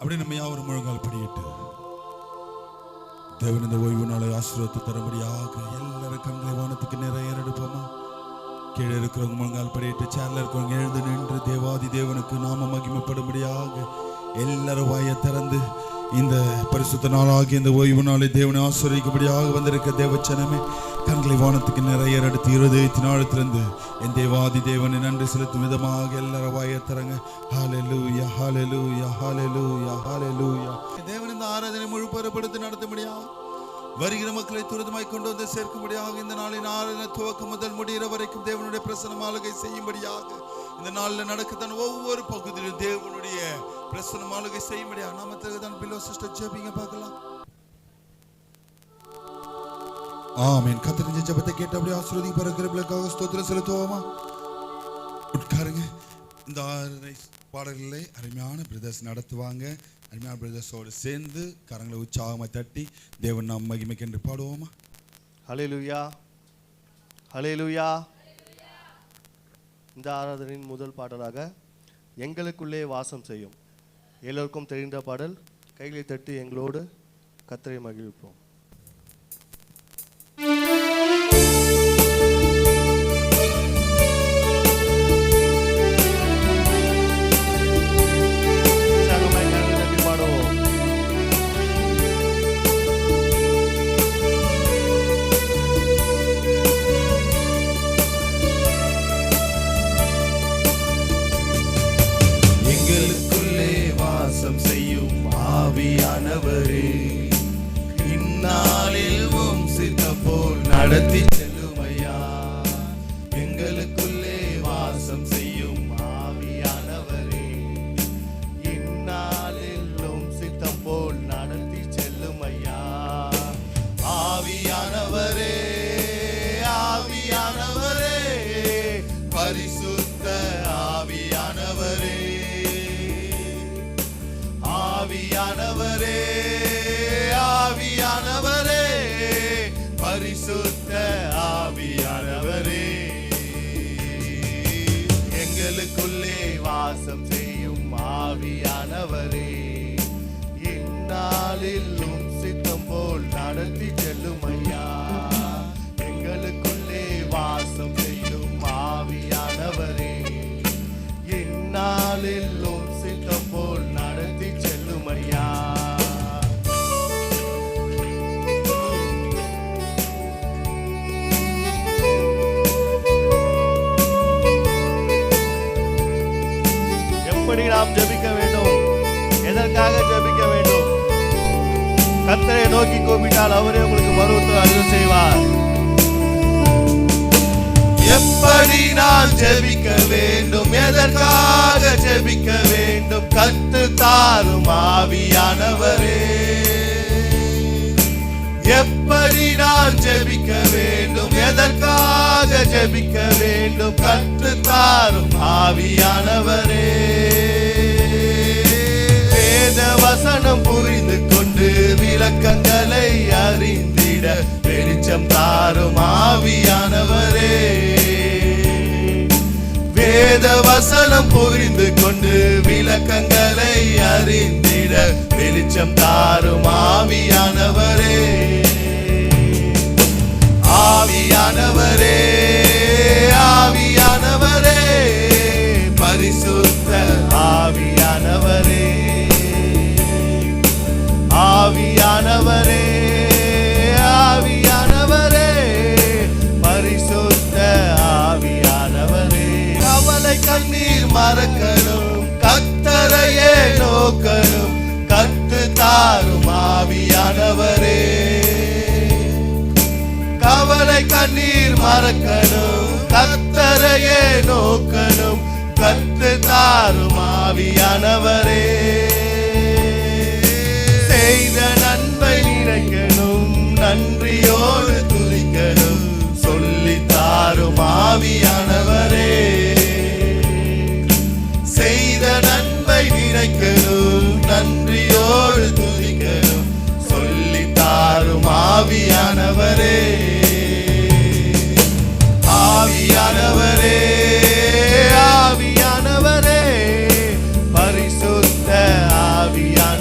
அப்படி நம்ம யாவரும் முழங்கால் படியிட்டு தேவன் இந்த ஓய்வு நாளை ஆசீர்வாதத்தை தரும்படியாக எல்லாரும் கண்களை வானத்துக்கு நிறைய எடுப்போமா. கீழே இருக்கிறவங்க முழங்கால் படியிட்டு, சேர்ல இருக்கிறவங்க எழுந்து நின்று தேவாதி தேவனுக்கு நாம மகிமைப்படும்படியாக எல்லாரும் வாயை திறந்து இந்த பரிசுத்த நாளாகி இந்த ஓய்வு நாளை தேவனை ஆசீர்வதிக்கும்படியாக வந்திருக்க தேவச்சனமே, கண்களை வானத்துக்கு நிறைய எடுத்து இருதயத்தின் ஆழத்திலிருந்து என் தேவாதி தேவனை நன்றி செலுத்தும் விதமாக எல்லாரும் வாயை திறங்க. ஹல்லேலூயா, ஹல்லேலூயா, ஹல்லேலூயா, ஹல்லேலூயா. தேவன் இந்த ஆராதனை முழு பெறப்படுத்தி நடத்தும்படியாக வருகிற மக்களை துரிதமாய் கொண்டு வந்து சேர்க்கும்படியாக இந்த நாளின் ஆராதனை துவக்கம் முதல் முடிகிற வரைக்கும் தேவனுடைய பிரசன்னம் ஆளுகை செய்யும்படியாக இந்த நாளில் நடக்கத்தான் ஒவ்வொரு பகுதியிலும் தேவனுடைய பிரசன்னம் ஆளுகை செய்யும்படியாக நாமத்துக்கு தான் பில்லோ சிஸ்டர் ஜெபிங்க பார்க்கலாம். ஆமென். கர்த்தரின் ஜெபத்தை கேட்டு அப்படியே ஆசீர்வதிக்க பரக்கிறவர்களுக்காக ஸ்தோத்திரம் செலுத்துவோமா. உட்காருங்க. இந்த ஆராதனை பாடல்களை அருமையான பிரதர்ஸ் நடத்துவாங்க. அருமையான பிரதர்ஸோடு சேர்ந்து கரங்களை உற்சாகமாக தட்டி தேவன் நாம் மகிமைக்கென்று பாடுவோமா. ஹல்லேலூயா, ஹல்லேலூயா. இந்த ஆராதனையின் முதல் பாடலாக எங்களுக்குள்ளே வாசம் செய்யும், எல்லோருக்கும் தெரிந்த பாடல். கைகளை தட்டி எங்களோடு கர்த்தரை மகிழ்விப்போம். நடத்தி செல்லுமையா, எங்களுக்குள்ளே வாசம் செய்யும் ஆவியானவரே, இந்நாளிலும் சித்தம் போல் நடத்தி செல்லுமையா. ஆவியானவரே, ஆவியானவரே, பரிசுத்த ஆவியானவரே, ஆவியானவரே, ஆவியானவரே, பரிசுத்த ஆவியானவரே, எங்களுக்குள்ளே வாசம் செய்யும் ஆவியானவரே, இந்நாளிலும் சித்தம் போல் நடத்தி செல்லும் ஐயா. எங்களுக்குள்ளே வாசம் செய்யும் ஆவியானவரே, இந்நாளிலும் சித்தம் போல் நடத்தி செல்லும் ஐயா. நாம் ஜெபிக்க வேண்டும். எதற்காக ஜெபிக்க வேண்டும்? கர்த்தரை நோக்கி கூப்பிட்டால் அவரே உங்களுக்கு மறுத்து அருள் செய்வார். எப்படி நான் ஜெபிக்க வேண்டும்? எதற்காக ஜெபிக்க வேண்டும்? கத்து தாரும் ஆவியானவரே. எப்படி நான் ஜெபிக்க வேண்டும்? எதற்காக ஜெபிக்க வேண்டும்? கற்று தாரும் ஆவியானவரே. வேத வசனம் புரிந்து கொண்டு விளக்கங்களை அறிந்திட வெளிச்சம் தாரும் ஆவியானவரே. வேத வசனம் புரிந்து கொண்டு விளக்கங்களை அறிந்திட வெளிச்சம் தாரும் ஆவியானவரே. ஆவியானவரே, ஆவியானவரே, பரிசுத்த ஆவியானவரே, ஆவியானவரே, ஆவியானவரே, பரிசுத்த ஆவியானவரே. கவலை கண்ணீர் மறக்கணும், கர்த்தரையே நோக்கணும், கத்து தாரும் ஆவியானவரே. கவலை கண்ணீர் மறக்கணும், கர்த்தரையே நோக்கணும், கத்து தாரும் ஆவியானவரே. செய்த நன்மை நினைக்கணும், நன்றியோடு துதிக்கணும், சொல்லி தாரும் ஆவியானவரே. செய்த நன்மை நினைக்கணும், நன்றியோடு துதிக்கணும், சொல்லி தாரும் ஆவியானவரே. ஆவியானவரே, ஆவியானவரே, பரிசுத்த ஆவியானவரே.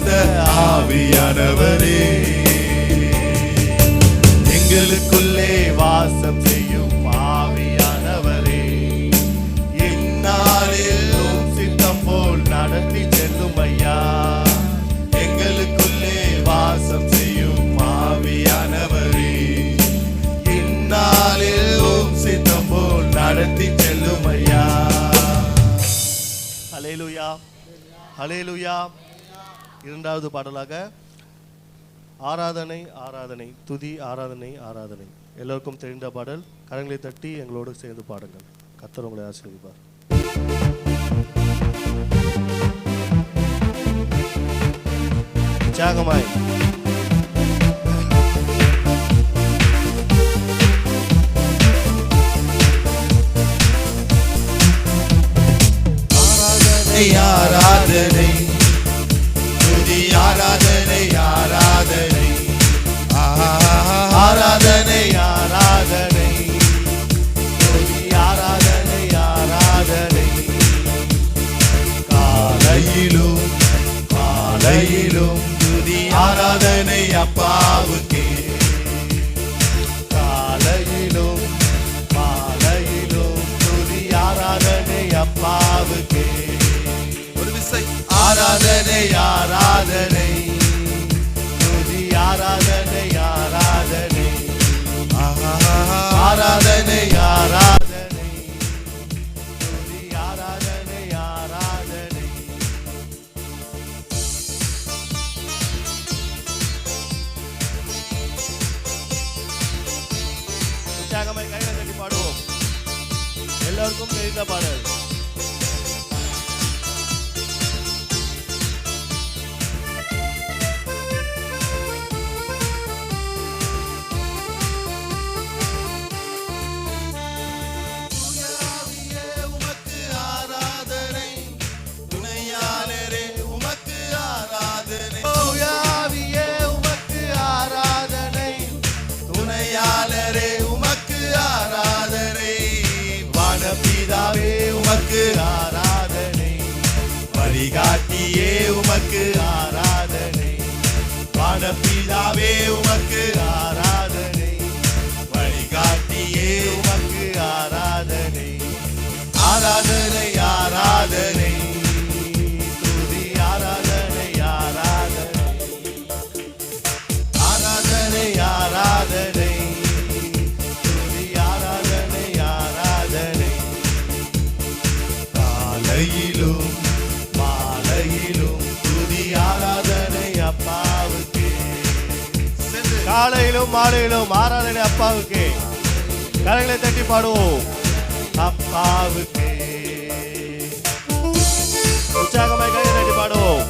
பரிசுத்த ஆவியானவரே, எங்களுக்குள்ளே வாசம் செய்யும் ஆவியானவரே, இந்நாளிலும் சித்தம் போல் நடத்தி செல்லும் ஐயா. எங்களுக்குள்ளே வாசம் செய்யும் ஆவியானவரே, இந்நாளிலும் சித்தம் போல் நடத்தி செல்லும் ஐயா. ஹல்லேலூயா, ஹல்லேலூயா. இரண்டாவது பாடலாக ஆராதனை ஆராதனை, துதி ஆராதனை ஆராதனை. எல்லோருக்கும் தெரிந்த பாடல். கரங்களை தட்டி எங்களோடு சேர்ந்து பாடுங்கள். கர்த்தர் உங்களை ஆசீர்வதிப்பார். உற்சாகமாய் ஆராதனை, துதி ஆராதனை ஆராதனை, ஆராதனை ஆராதனை, துதி ஆராதனை ஆராதனை. காலையிலும் காலையிலும் துதி ஆராதனை அப்பாவுக்கே, காலையிலும் மாலையிலும் துதி ஆராதனை அப்பாவுக்கே. ஆராதனை ஆராதனை, துதி ஆராதனை ஆராதனை, ஆராதனை ஆராதனை, துதி ஆராதனை ஆராதனை. உற்சாகமாய் கைகளை தட்டி பாடுவோம். எல்லாருக்கும் தெரிந்த பாடல். பிதாவே உமக்கு ஆராதனை, வழிகாட்டியே உமக்கு ஆராதனை. வானபிதாவே உமக்கு ஆராதனை, வழிகாட்டியே உமக்கு ஆராதனை. ஆராதனை ஆராதனை, துதி ஆராதனை ஆராதனை, ஆராதனை ஆராதனை, துதி ஆராதனை ஆராதனை. காலையிலும் மாலையிலும் துதி ஆராதனை அப்பாவுக்கே, காலையிலும் மாலையிலும் ஆராதனை அப்பாவுக்கே. கரங்களை தட்டி பாடுவோம். அப்பாவுக்கே உற்சாகமாய் கையை தட்டி பாடுவோம்.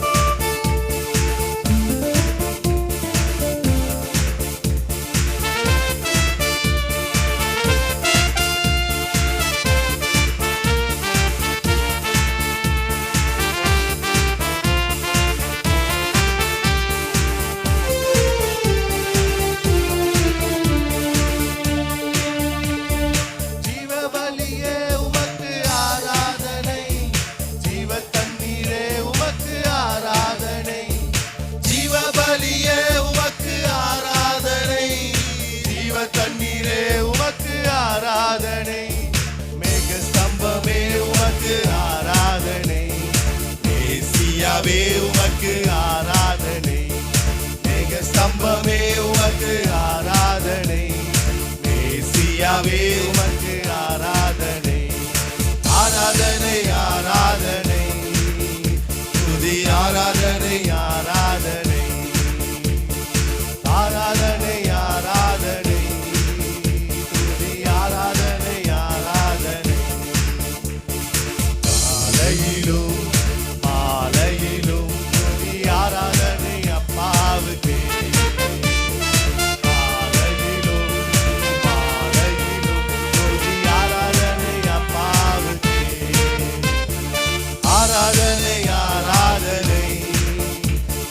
மேசியாவே உமக்கு ஆராதனை, மேக ஸ்தம்பமே உமக்கு ஆராதனை, மேசியாவே உமக்கு ஆராதனை. ஆராதனை ஆராதனை, துதி ஆராதனை ஆராதனை, ஆராதனை ஆராதனை, துதி ஆராதனை ஆராதனை. காலையிலும் மாலையிலும் துதி ஆராதனை அப்பாவுக்கே, காலையிலும் மாலையிலும் துதி ஆராதனை அப்பாவுக்கே. ஆராதனை ஆராதனை,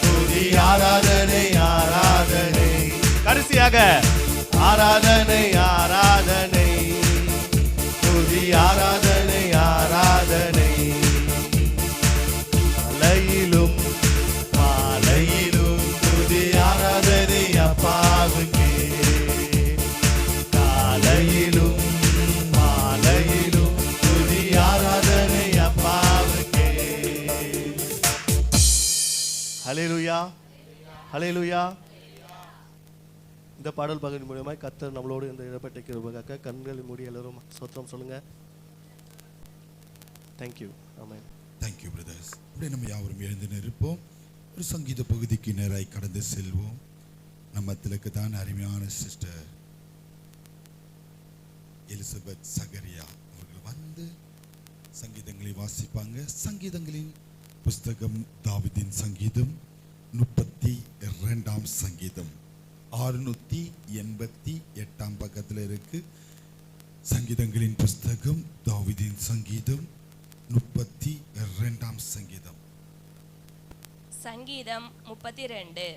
துதி ஆராதனை ஆராதனை. கடைசியாக ஆராதனை ஆராதனை, துதி ஆராதனை ஆராதனை. காலையிலும் மாலை ஹல்லேலூயா, ஹல்லேலூயா. இந்த பாடல் பகுதி மூலமாக கர்த்தர் நம்மளோடு இந்த இடப்பட்ட கிருபைக்காக கண்களை மூடி எல்லாரும் ஸ்தோத்திரம் சொல்லுங்க. தேங்க்யூ. ஆமென். Thank you brothers. அப்படியே நம்ம யாவரும் எழுந்து நிற்போம். ஒரு சங்கீத பகுதிக்கு நேராய் கடந்து செல்வோம். நம்ம திலக்கு தான் அருமையான சிஸ்டர் எலிசபெத் சகரியா அவர்கள் வந்து சங்கீதங்களை வாசிப்பாங்க. சங்கீதங்களின் புஸ்தகம் தாவீதின் சங்கீதம் 32ஆம் சங்கீதம் 688ஆம் பக்கத்தில் இருக்கு. சங்கீதங்களின் புஸ்தகம் தாவீதின் சங்கீதம் 32ஆம் சங்கீதம். சங்கீதம் 32.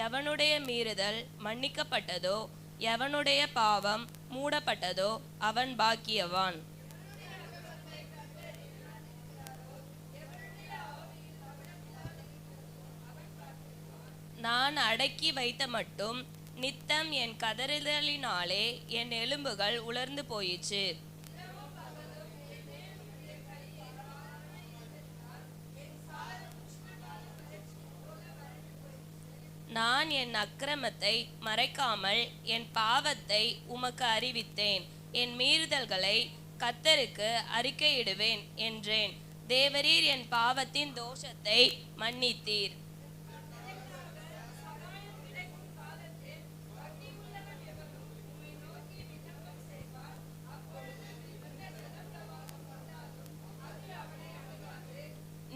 எவனுடைய மீறுதல் மன்னிக்கப்பட்டதோ, எவனுடைய பாவம் மூடப்பட்டதோ, அவன் பாக்கியவான். நான் அடக்கி வைத்த மட்டும் நித்தம் என் கதறுதலினாலே என் எலும்புகள் உலர்ந்து போயிற்று. நான் என் அக்கிரமத்தை மறைக்காமல் என் பாவத்தை உமக்கு அறிவித்தேன். என் மீறுதல்களை கர்த்தருக்கு அறிக்கையிடுவேன் என்றேன். தேவரீர் என் பாவத்தின் தோஷத்தை மன்னித்தீர்.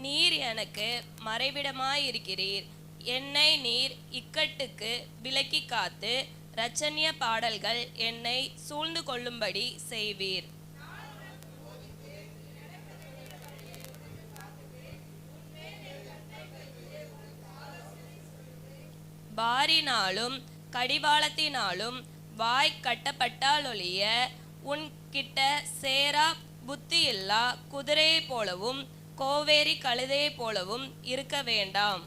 நீர் எனக்கு மறைவிடமாயிருக்கிறீர். என்னை நீர் இக்கட்டுக்கு விலக்கி காத்து இரட்சணிய பாடல்கள் என்னை சூழ்ந்து கொள்ளும்படி செய்வீர். பாரினாலும் கடிவாளத்தினாலும் வாய் கட்டப்பட்டாலொழிய உன் கிட்ட சேரா புத்தியில்லா குதிரையை போலவும் கோவேரி கழுதையை போலவும் இருக்க வேண்டாம்.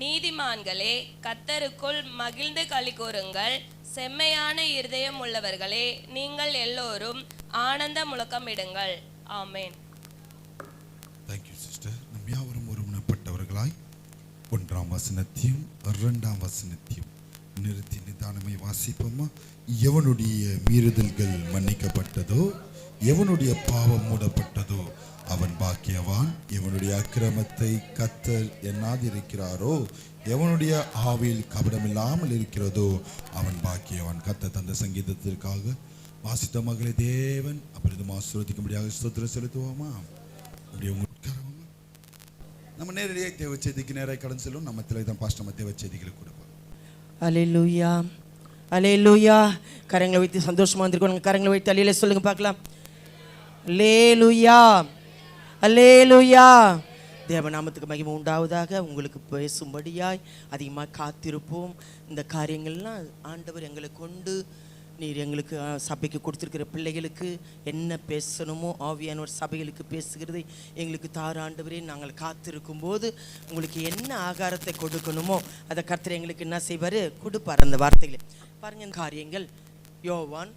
நீதிமான்களே, கர்த்தருக்குள் மகிழ்ந்து களி கூறுங்கள். செம்மையான இருதயம் உள்ளவர்களே, நீங்கள் எல்லோரும் ஆனந்த முழக்கமிடுங்கள். ஆமென். Thank you sister. நம் யாவரும் ஒருமனப்பட்டவர்களாய் 1ஆம் வசனத்தையும் 2ஆம் வசனத்தையும் நிறுத்தி நிதானமை வாசிப்போமா? எவனுடைய மீறுதல்கள் மன்னிக்கப்பட்டதோ, எவனுடைய பாவம் மூடப்பட்டதோ, அவன் பாக்கியவான். எவனுடைய அக்கிரமத்தை கர்த்தர் எண்ணாதிருக்கிறாரோ, எவனுடைய ஆவியில் கபடமில்லாமல் இருக்கிறதோ, அவன் பாக்கியவான். கர்த்தர் தந்த சங்கீதத்திற்காக வாசித்த மகளை தேவன் அப்பொழுதும் ஆசீர்வதிக்கும்படியாக ஸ்தோத்திரம் செலுத்துவோமா? அப்படியே உட்காரவோமா? நம்ம நேரடியாக தேவ செய்திக்கு நேராக கடந்து செல்லும். நம்ம தான் பாஸ்டர் நம்ம தேவ செய்திகளை கொடுப்போம். அல்லேலூயா, அல்லேலூயா. கரங்களை வைத்து சந்தோஷமா இருந்திருக்கோம். கரங்களை வைத்து அல்லேலூயா சொல்லுங்க பார்க்கலாம். அல்லேலூயா, அல்லேலூயா. தேவநாமத்துக்கு மகிமை உண்டாவதாக. உங்களுக்கு பேசும்படியாய் அதிகமாக காத்திருப்போம். இந்த காரியங்கள்லாம் ஆண்டவர் எங்களை கொண்டு நீர் எங்களுக்கு சபைக்கு கொடுத்துருக்கிற பிள்ளைகளுக்கு என்ன பேசணுமோ ஆவியானவர் சபைகளுக்கு பேசுகிறதை எங்களுக்கு தார ஆண்டவரே. நாங்கள் காத்திருக்கும் போது உங்களுக்கு என்ன ஆகாரத்தை கொடுக்கணுமோ அதை கர்த்தர் எங்களுக்கு என்ன செய்வார்? கொடுப்பார். அந்த வார்த்தைகளை பாருங்கள். காரியங்கள் யோவான்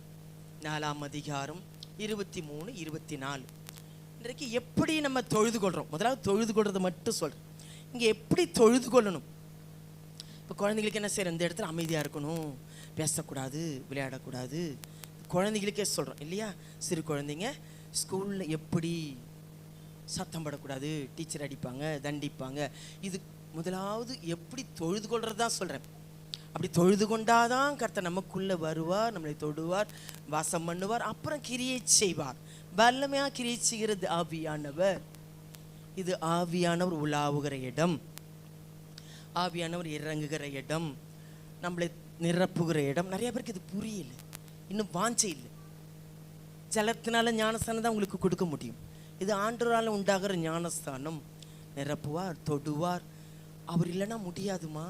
4ஆம் அதிகாரம் 23, 24. இன்றைக்கு எப்படி நம்ம தொழுது கொள்கிறோம்? முதலாவது தொழுது கொள்றதை மட்டும் சொல்கிறேன். இங்கே எப்படி தொழுது கொள்ளணும்? இப்போ குழந்தைங்களுக்கு என்ன செய்யணும்? இந்த இடத்துல அமைதியாக இருக்கணும், பேசக்கூடாது, விளையாடக்கூடாது. குழந்தைங்களுக்கே சொல்கிறோம் இல்லையா? சிறு குழந்தைங்க ஸ்கூலில் எப்படி சத்தம் படக்கூடாது, டீச்சர் அடிப்பாங்க, தண்டிப்பாங்க. இது முதலாவது எப்படி தொழுது கொள்கிறது தான் சொல்கிறேன். அப்படி தொழுது கொண்டாதான் கர்த்தர் நமக்குள்ளே வருவார், நம்மளை தொடுவார், வாசம் பண்ணுவார், அப்புறம் கிரியை செய்வார். வல்லமையாக கிரியை செய்கிறது ஆவியானவர். இது ஆவியானவர் உலாவுகிற இடம், ஆவியானவர் இறங்குகிற இடம், நம்மளை நிரப்புகிற இடம். நிறைய பேருக்கு இது புரியல, இன்னும் வாஞ்சை இல்லை. ஜலத்தினால ஞானஸ்தானம் தான் உங்களுக்கு கொடுக்க முடியும். இது ஆண்டவரால் உண்டாகிற ஞானஸ்தானம். நிரப்புவார், தொடுவார். அவர் இல்லைன்னா முடியாதுமா.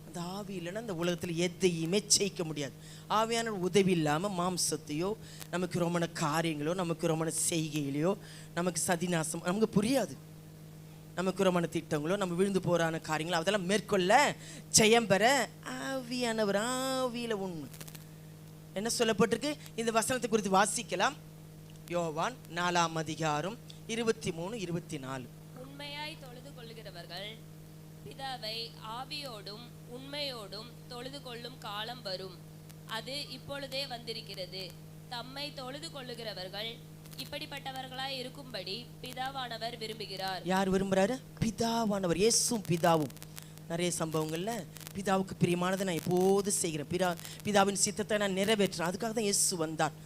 அந்த ஆவி இல்லைன்னா இந்த உலகத்தில் எதையுமே ஜெயிக்க முடியாது. ஆவியான உதவி இல்லாமல் மாம்சத்தையோ, நமக்கு ரொமான காரியங்களோ, நமக்கு ரொமான செய்கையிலையோ, நமக்கு சதிநாசம் நமக்கு புரியாது. நமக்கு ரொமான திட்டங்களோ, நம்ம விழுந்து போகிறான காரியங்களோ அதெல்லாம் மேற்கொள்ள ஜெயம் பெற ஆவியானவர். ஆவியில் உண்மை என்ன சொல்லப்பட்டிருக்கு? இந்த வசனத்தை குறித்து வாசிக்கலாம். யோவான் 4ஆம் அதிகாரம் 23-24. உண்மையாய் தொழுது கொள்ளுகிறவர்கள் பிதாவை ஆவியோடும் உண்மையோடும் தொழுது கொள்ளும் காலம் வரும், அது இப்பொழுதே வந்திருக்கிறது. தம்மை தொழுது கொள்ளுகிறவர்கள் இப்படிப்பட்டவர்களாய் இருக்கும்படி பிதாவானவர் விரும்புகிறார். யார் விரும்புறாரு? பிதாவானவர். இயேசுவும் பிதாவும். நிறைய சம்பவங்கள்ல பிதாவுக்கு பிரியமானதை நான் எப்போது செய்கிறேன், பிதாவின் சித்தத்தை நான் நிறைவேற்றேன். அதுக்காக தான் இயேசு வந்தார்.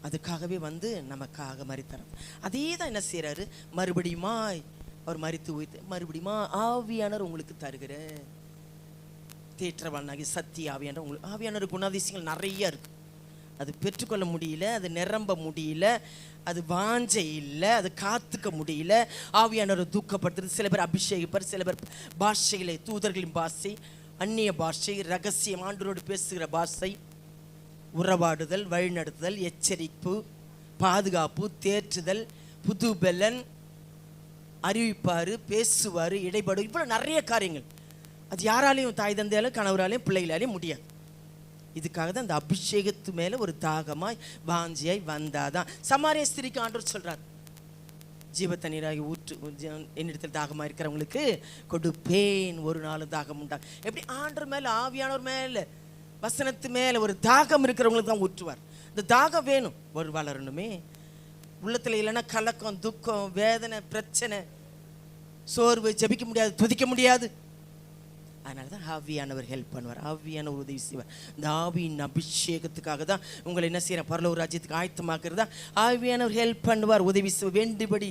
அதுக்காகவே வந்து நமக்காக மரித்தார். அதே தான் என்ன செய்யறாரு, மறுபடியுமாய் அவர் மரித்து உயிர்த்து மறுபடியுமா ஆவியானவர் உங்களுக்கு தருகிறேன். தேற்றவானாகி சத்திய ஆவியானவர் உங்களுக்கு. ஆவியானவர் குணாதிசயங்கள் நிறைய இருக்கு. அது பெற்றுக்கொள்ள முடியல, அது நிரம்ப முடியல, அது வாஞ்சை இல்லை, அது காத்துக்க முடியல. ஆவியானவர் தூக்கப்படுத்துறது. சில பேர் அபிஷேகிப்பார், சில பேர் பாஷைகளை, தூதர்களின் பாஷை, அந்நிய பாஷை, ரகசியம், ஆண்டவரோடு பேசுகிற பாஷை, உறவாடுதல், வழிநடத்துதல், எச்சரிப்பு, பாதுகாப்பு, தேற்றுதல், புது பெலன், அறிவிப்பார், பேசுவார், இடைப்பாடு, இவ்வளோ நிறைய காரியங்கள். அது யாராலையும், தாய் தந்தையாலும் கணவராலையும் பிள்ளைகளாலையும் முடியாது. இதுக்காக தான் அந்த அபிஷேகத்து மேலே ஒரு தாகமாய் வாஞ்சியாய் வந்தாதான். சமாரிய ஸ்திரிக்கு ஆண்டவர் சொல்றார், ஜீவ தண்ணீராகி ஊற்று, என்னிடத்தில் தாகமாக இருக்கிறவங்களுக்கு கொடுப்பேன், ஒரு நாள் தாகம் உண்டா. எப்படி ஆண்டவர் மேலே, ஆவியானவர் மேலே, வசனத்து மேலே ஒரு தாகம் இருக்கிறவங்களுக்கு தான் ஊற்றுவார். இந்த தாகம் வேணும். ஒரு வளரணுமே உள்ளத்தில். இல்லைன்னா கலக்கம், துக்கம், வேதனை, பிரச்சனை, சோர்வு, ஜெபிக்க முடியாது, துதிக்க முடியாது. அதனால தான் ஆவியானவர் ஹெல்ப் பண்ணுவார், ஆவியானவர் உதவி செய்வார். இந்த ஆவியின் அபிஷேகத்துக்காக தான் உங்களை என்ன செய்யற, பரலோக ராஜ்யத்துக்கு ஆயத்தமாக்குறதா ஆவியானவர் ஹெல்ப் பண்ணுவார், உதவி செய்வார். வேண்டுபடி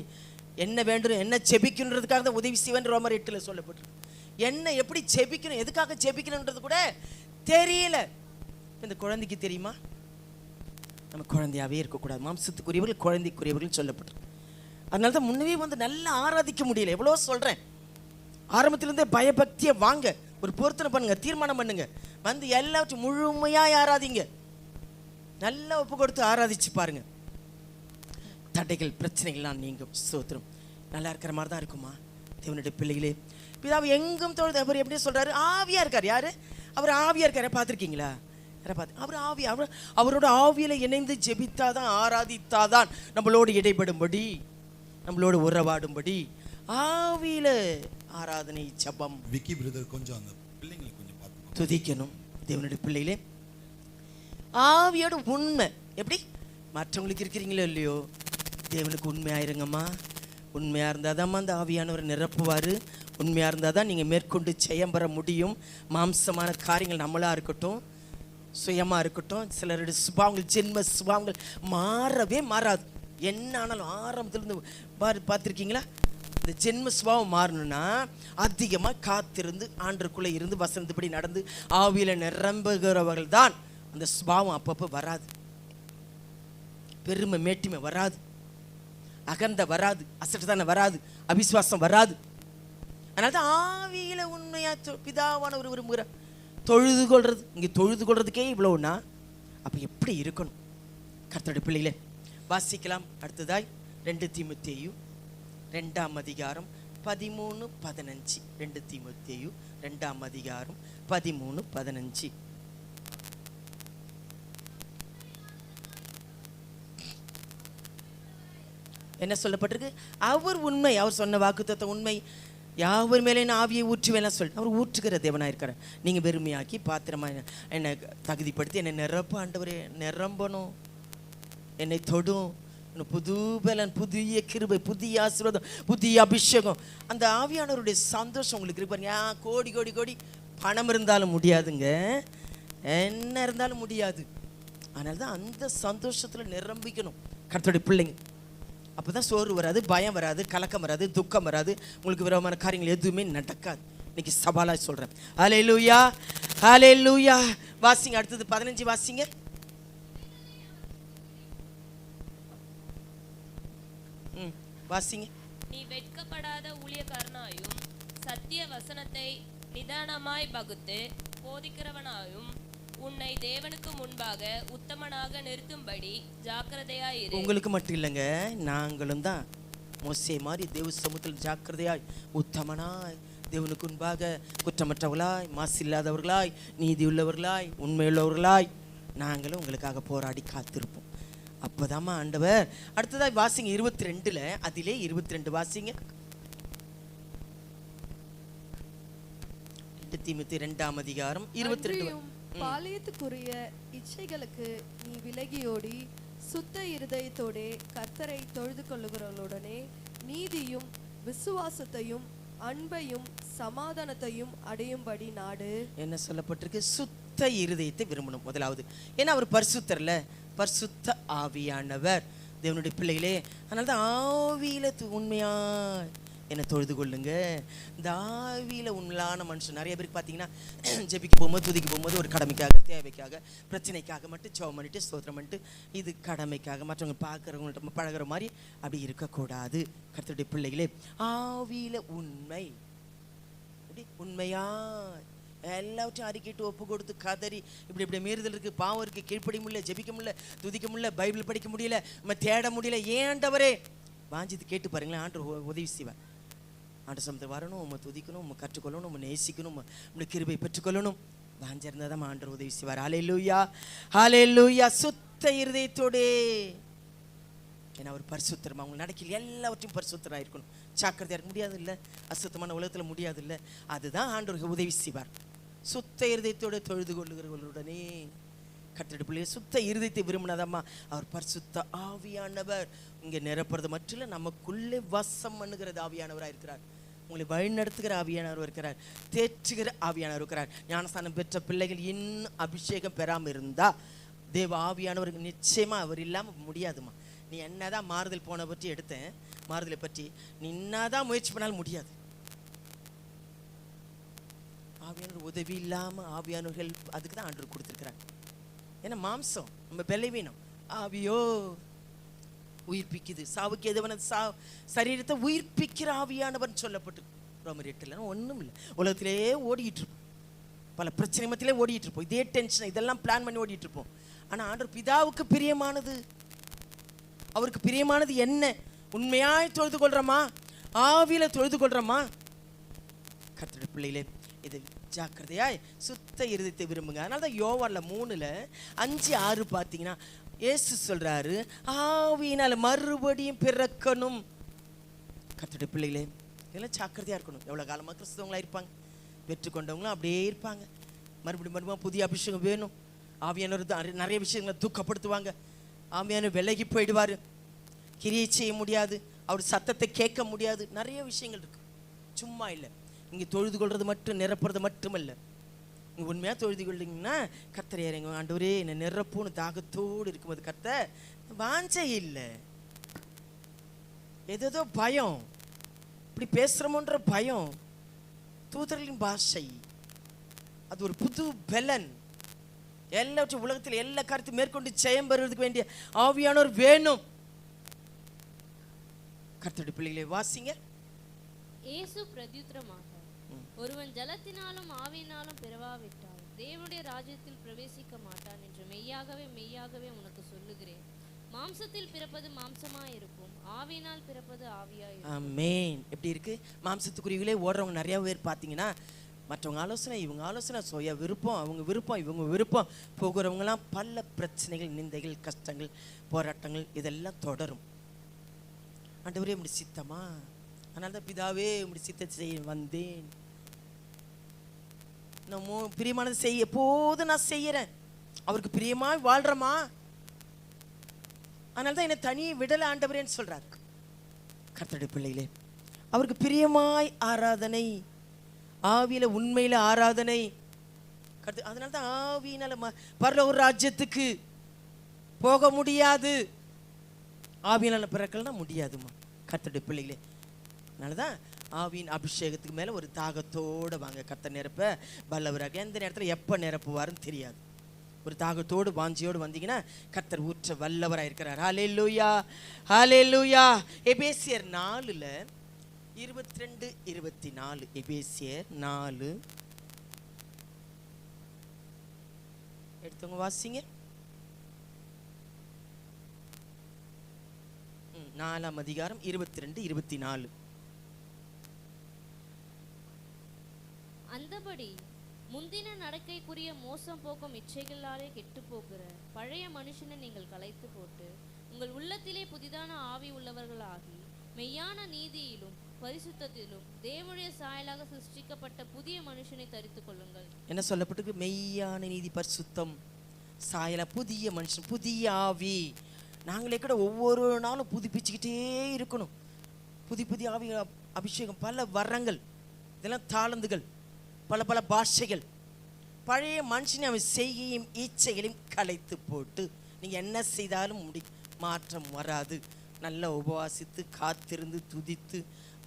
என்ன வேண்டும், என்ன ஜெபிக்கணுன்றதுக்காக தான் உதவி செய்வார். ரோமர் 8 சொல்லப்பட்டிருக்கு. என்ன எப்படி ஜெபிக்கணும், எதுக்காக ஜெபிக்கணுன்றது கூட தெரியல. இந்த குழந்தைக்கு தெரியுமா? நம்ம குழந்தையாவே இருக்கக்கூடாது, மாம்சத்துக்குரியவர்கள் குழந்தைக்குரியவர்கள் சொல்லப்பட்டிருக்கு. அதனால தான் முன்னவே வந்து நல்லா ஆராதிக்க முடியல. எவ்வளோ சொல்கிறேன், ஆரம்பத்திலேருந்தே பயபக்தியை வாங்க, ஒரு பொருத்தனை பண்ணுங்க, தீர்மானம் பண்ணுங்க, வந்து எல்லாத்தையும் முழுமையாக ஆராதிங்க, நல்லா ஒப்பு கொடுத்து ஆராதிச்சு பாருங்க. தடைகள், பிரச்சனைகள்லாம் நீங்கும். ஸ்தோத்திரம். நல்லா இருக்கிற மாதிரி தான் இருக்குமா தேவனுடைய பிள்ளைகளே? பிதாவை எங்கும் தொழுது. அவர் எப்படி சொல்றாரு? ஆவியா இருக்கார். யாரு அவர்? ஆவியா இருக்காரு. பார்த்துருக்கீங்களா? அவர் ஆவி. அவரோட ஆவியில இணைந்து ஜெபித்தாதான், ஆராதித்தாதான் நம்மளோடு இடைபடும்படி, நம்மளோடு உறவாடும்படி ஆவியில ஆராதனை, ஜபம். விக்கி பிரதர் கொஞ்சம் அந்த பிள்ளைங்களை கொஞ்சம் பார்த்து துதிக்கணும். தேவனுடைய பிள்ளைகளே, ஆவியோட உண்மை எப்படி மற்றவங்களுக்கு இருக்கிறீங்களோ இல்லையோ, தேவனுக்கு உண்மையாயிருங்கம்மா. உண்மையாக இருந்தால் தான் அந்த ஆவியானவர் நிரப்புவார். உண்மையாக இருந்தால் தான் நீங்கள் மேற்கொண்டு ஜெயம் பெற முடியும். மாம்சமான காரியங்கள் நம்மளாக இருக்கட்டும், சுயமாக இருக்கட்டும், சிலருடைய சுபாவங்கள், ஜென்ம சுபாவங்கள் மாறவே மாறாது. என்ன ஆனாலும் ஆரம்பத்திலிருந்து பார்த்துருக்கீங்களா? இந்த ஜென்ம சுபாவம் மாறணும்னா அதிகமாக காத்திருந்து, ஆண்டருக்குள்ளே இருந்து, வசனத்துப்படி நடந்து, ஆவியில் நிரம்புகிறவர்கள் தான் அந்த சுபாவம் அப்பப்போ வராது. பெருமை, மேட்டிமை வராது, அகந்த வராது, அசட்டுதானே வராது, அவிசுவாசம் வராது. அதனால தான் ஆவியில உண்மையா பிதாவானவர் விரும்புகிற தொழுது கொள்றது. இங்கே தொழுது கொள்றதுக்கே இவ்வளவுனா அப்போ எப்படி இருக்கணும்? கர்த்தருடைய பிள்ளைகளே, வாசிக்கலாம். அடுத்ததாய் 2 தீமோத்தேயு 2ஆம் அதிகாரம் 13-15. 2 தீமோத்தேயு 2ஆம் அதிகாரம் 13-15. என்ன சொல்லப்பட்டிருக்கு? அவர் உண்மை, அவர் சொன்ன வாக்குத்தத்த உண்மை, யாவர் மேலே என்ன ஆவியை ஊற்றுவேலாம் சொல்லி அவர் ஊற்றுகிற தேவனாக இருக்கிறார். நீங்கள் வெறுமையாக்கி பாத்திரமாக என்னை தகுதிப்படுத்தி என்னை நிரப்ப ஆண்டவரே, நிரம்பணும், என்னை தொடும், புது பலன், புதிய கிருபை, புதிய ஆசீர்வாதம், புதிய அபிஷேகம். அந்த ஆவியானவருடைய சந்தோஷம் உங்களுக்கு இருக்கு பாருங்க. கோடி கோடி கோடி பணம் இருந்தாலும் முடியாதுங்க, என்ன இருந்தாலும் முடியாது. அதனால தான் அந்த சந்தோஷத்தில் நிரம்பிக்கணும் கர்த்தருடைய பிள்ளைங்க. அப்போ தான் சோறு வராது, பயம் வராது, கலக்கம் வராது, துக்கம் வராது, உங்களுக்கு விரோதமான காரியங்கள் எதுவுமே நடக்காது. இன்னைக்கு சவாலாக சொல்கிறேன். ஹல்லேலூயா, ஹல்லேலூயா. வாசிங்க. அடுத்தது 15 வாசிங்க. வாசிங்க. நீ வெட்கப்படாத ஊழியக்காரனாயும் சத்திய வசனத்தை நிதானமாய் பகுத்து போதிக்கிறவனாயும் உன்னை தேவனுக்கு முன்பாக உத்தமனாக நிறுத்தும்படி ஜாக்கிரதையாயிரு. உங்களுக்கு மட்டும் இல்லைங்க, நாங்களும் தான் மோசே மாதிரி தேவ சமூகத்தில் ஜாக்கிரதையாய், உத்தமனாய், தேவனுக்கு முன்பாக குற்றமற்றவர்களாய், மாசில்லாதவர்களாய், நீதி உள்ளவர்களாய், உண்மையுள்ளவர்களாய் நாங்களும் உங்களுக்காக போராடி காத்திருப்போம். அப்பதாம்மா ஆண்டவர். அடுத்ததாக வாசிங்க 22, அதிலே 22 வாசிங்க. தீமோத்தேயு 2ஆம் அதிகாரம் 22. பாளையத்துக்குரிய இச்சைகளுக்கு நீ விலகியோடி சுத்த இருதயத்தோடே கர்த்தரை தொழுது கொள்ளுகிறவர்களுடனே நீதியும் விசுவாசத்தையும் அன்பையும் சமாதானத்தையும் அடையும்படி நாடு. என்ன சொல்லப்பட்டிருக்கு? சுத்த இருதயத்தை விரும்பணும் முதலாவது. ஏன்னா அவர் பரிசுத்தர்ல, பரிசுத்த ஆவியானவர் தேவனுடைய பிள்ளைகளே. அதனால தான் ஆவியில உண்மையா என்னை தொழுது கொள்ளுங்க. இந்த ஆவியில உண்மையான மனுஷன் நிறைய பேருக்கு பார்த்தீங்கன்னா ஜெபிக்க போகும்போது, துதிக்க போகும்போது ஒரு கடமைக்காக, தேவைக்காக, பிரச்சனைக்காக மட்டும் ஜெபம் பண்ணிட்டு ஸ்தோத்திரம் பண்ணிட்டு, இது கடமைக்காக மற்றவங்க பார்க்குறவங்கள்ட்ட பழகிற மாதிரி அப்படி இருக்கக்கூடாது. கர்த்தருடைய பிள்ளைகளே, ஆவியில உண்மை, உண்மையா எல்லாவற்றையும் அறிக்கிட்டு ஒப்பு கொடுத்து கதறி இப்படி மீறுதல் இருக்கு, பாவம் இருக்கு, கீழ்ப்படி முடியல, ஜெபிக்க முடியல, துதிக்க முடியல, பைபிள் படிக்க முடியல, நம்ம தேட முடியல, ஏண்டவரே வாஞ்சித்து கேட்டு பாருங்களேன். ஆண்டவர் உதவி செய்வார். ஆண்டு சமயத்தில் வரணும், உண்மை துதிக்கணும், உண்மை கற்றுக்கொள்ளணும், உண்மை நேசிக்கணும், உண்மை கிருபை பெற்றுக்கொள்ளணும். வாஞ்சிருந்தால் தான் ஆண்டவர் உதவி செய்வார். ஹல்லேலூயா, ஹல்லேலூயா. சுத்த இருதயத்தோடே. ஏன்னா அவர் பரிசுத்தரம், அவங்க நடக்கல எல்லாவற்றையும் பரிசுத்தராக இருக்கணும். சாக்கிரதையாக இருக்க முடியாது இல்லை, அசுத்தமான உலகத்தில் முடியாது இல்லை. அதுதான் ஆண்டவருக்கு உதவி செய்வார். சுத்த இருதயத்தோடு தொழுது கொள்ளுகிறவர்களுடனே. கர்த்தருடைய பிள்ளையை சுத்த இருதயத்தை விரும்பினதாம்மா அவர் பரிசுத்த ஆவியானவர். இங்கே நிரப்புறது மட்டும் இல்லை, நமக்குள்ளே வசம் பண்ணுகிறது ஆவியானவராக இருக்கிறார். உங்களை வழிநடத்துகிற ஆவியானவர் இருக்கிறார், தேற்றுகிற ஆவியானவர் இருக்கிறார். ஞானஸ்தானம் பெற்ற பிள்ளைகள் இன்னும் அபிஷேகம் பெறாமல் இருந்தால் தேவ ஆவியானவருக்கு நிச்சயமாக அவர் இல்லாமல் முடியாதுமா. நீ என்னதான் மாறுதல் போன பற்றி எடுத்தேன், மாறுதலை பற்றி நீ என்னதான் முயற்சி பண்ணாலும் முடியாது. ஆவியானவர் உதவி இல்லாமல் ஆவியானவர்கள் அதுக்கு தான் ஆண்டவர் கொடுத்துருக்கிறாங்க. ஏன்னா மாம்சம் நம்ம பலவீனம், ஆவியோ உயிர்ப்பிக்குது. சாவுக்கு எதுவன சரீரத்தை உயிர்ப்பிக்கிற ஆவியானவன் சொல்லப்பட்டு ரோமர் 8. ஒன்றும் இல்லை, உலகத்திலேயே ஓடிக்கிட்டு இருப்போம், பல பிரச்சனை மத்தியிலே ஓடிக்கிட்டு இருப்போம், இதே டென்ஷன் இதெல்லாம் பிளான் பண்ணி ஓடிட்டு இருப்போம். ஆனால் ஆண்டவர் பிதாவுக்கு பிரியமானது, அவருக்கு பிரியமானது என்ன? உண்மையாய் தொழுது கொள்றோமா, ஆவியில தொழுது கொள்றோமா? கர்த்தருடைய பிள்ளைகளே, இது ஜாக்கிரதையாய் சுத்த இருதயத்தை விரும்புங்க. அதனால தான் யோவான்ல 3:5-6 பார்த்தீங்கன்னா இயேசு சொல்றாரு, ஆவியினால மறுபடியும் பிறக்கணும். கர்த்தருடைய பிள்ளைகளே, இதெல்லாம் ஜாக்கிரதையா இருக்கணும். எவ்வளோ காலமாக கிறிஸ்தவங்களா இருப்பாங்க, பெற்றுக்கொண்டவங்களும் அப்படியே இருப்பாங்க. மறுபடியும் புதிய அபிஷேகம் வேணும். ஆவியானவர் நிறைய விஷயங்களை துக்கப்படுத்துவாங்க. ஆவியானவர் விலகி போயிடுவார், கிரியை செய்ய முடியாது, அவர் சத்தத்தை கேட்க முடியாது. நிறைய விஷயங்கள் இருக்கு, சும்மா இல்லை. இங்கே தொழுது கொள்வது மட்டும் நிரப்புறது மட்டுமல்ல. நீங்கள் உண்மையாக தொழுது கொள்ளிங்கன்னா கர்த்தரை இறங்க, ஆண்டவரே என்னை நிரப்புன்னு தாகத்தோடு இருக்கும்போது கர்த்தர் வாஞ்சை இல்லை, ஏதோ பயம், இப்படி பேசுகிறோமோன்ற பயம், தூதர்களின் பாஷை, அது ஒரு புது பலன். எல்லாவற்றையும் உலகத்தில் எல்லா காரியத்தையும் மேற்கொண்டு ஜெயம் பெறுவதற்கு வேண்டிய ஆவியானவர் வேணும். கர்த்தருடைய பிள்ளைகளை வாசிங்க. இயேசு பிரத்யுத்தரமாக, ஒருவன் ஜலத்தினாலும் ஆவியினாலும் பிறவாவிட்டால் தேவனுடைய ராஜ்யத்தில் பிரவேசிக்க மாட்டான் என்று மெய்யாகவே மெய்யாகவே உனக்கு சொல்லுகிறேன். மாம்சத்தில் பிறப்பது மாம்சமாய் இருக்கும், ஆவியினால் பிறப்பது ஆவியாய் இருக்கும். ஆமென். எப்படி இருக்கு? மாம்சத்துக்குரியவங்களே ஓடுறவங்க நிறைய பேர் பார்த்தீங்கன்னா மற்றவங்க ஆலோசனை, இவங்க ஆலோசனை, சுய விருப்பம், அவங்க விருப்பம், இவங்க விருப்பம், போகிறவங்களாம் பல பிரச்சனைகள், நிந்தைகள், கஷ்டங்கள், போராட்டங்கள் இதெல்லாம் தொடரும். ஆண்டவரே இப்படி சித்தமா, அதனால தான் பிதாவே இப்படி சித்தத்தை செய்ய வந்தேன், நம்ம பிரியமானது செய்ய எப்போது நான் செய்யறேன், அவருக்கு பிரியமாய் வாழ்றமா, அதனால தான் என்னை தனியே விடல ஆண்டவரேன்னு சொல்றாரு. கர்த்தருடைய பிள்ளைகளே, அவருக்கு பிரியமாய் ஆராதனை, ஆவியில உண்மையில ஆராதனை. அதனால தான் ஆவியினால பரலோக ராஜ்யத்துக்கு போக முடியாது, ஆவியினால பிறக்கலன்னா முடியாதுமா. கர்த்தருடைய பிள்ளைகளே, அதனாலதான் ஆவியின் அபிஷேகத்துக்கு மேல ஒரு தாகத்தோடு வாங்க. கர்த்தர் நிரப்ப வல்லவராக, எந்த நேரத்தில் எப்போ நிரப்புவாருன்னு தெரியாது. ஒரு தாகத்தோடு வாஞ்சியோடு வந்தீங்கன்னா கர்த்தர் ஊற்ற வல்லவராக இருக்கிறார். ஹல்லேலூயா, ஹல்லேலூயா. எபேசியர் 4:22-24. எபேசியர் 4 எடுத்தவங்க வாசிங்க. 4ஆம் அதிகாரம் 22-24. அந்தபடி முந்தின நடக்கைக்குரிய மோசம் போக்கும் இச்சைகளாலே கெட்டு போகிற பழைய மனுஷனை நீங்கள் களைத்து போட்டு உங்கள் உள்ளத்திலே புதிதான ஆவி உள்ளவர்களாகி மெய்யான நீதியிலும் பரிசுத்தத்திலும் தேவனுடைய சாயலாக சிருஷ்டிக்கப்பட்ட புதிய மனுஷனை தரித்துக் கொள்ளுங்கள். என்ன சொல்லப்பட்டிருக்கு? மெய்யான நீதி, பரிசுத்தம், சாயலா, புதிய மனுஷன், புதிய ஆவி. நாங்களே கூட ஒவ்வொரு நாளும் புதுப்பிச்சுக்கிட்டே இருக்கணும். புதிய ஆவி அபிஷேகம், பல வரங்கள், இதெல்லாம் தாளந்துகள், பல பல பாஷைகள். பழைய மனுஷனை அவன் செய்கையும் ஈச்சைகளையும் களைத்து போட்டு நீங்கள் என்ன செய்தாலும் மாற்றம் வராது. நல்லா உபவாசித்து காத்திருந்து துதித்து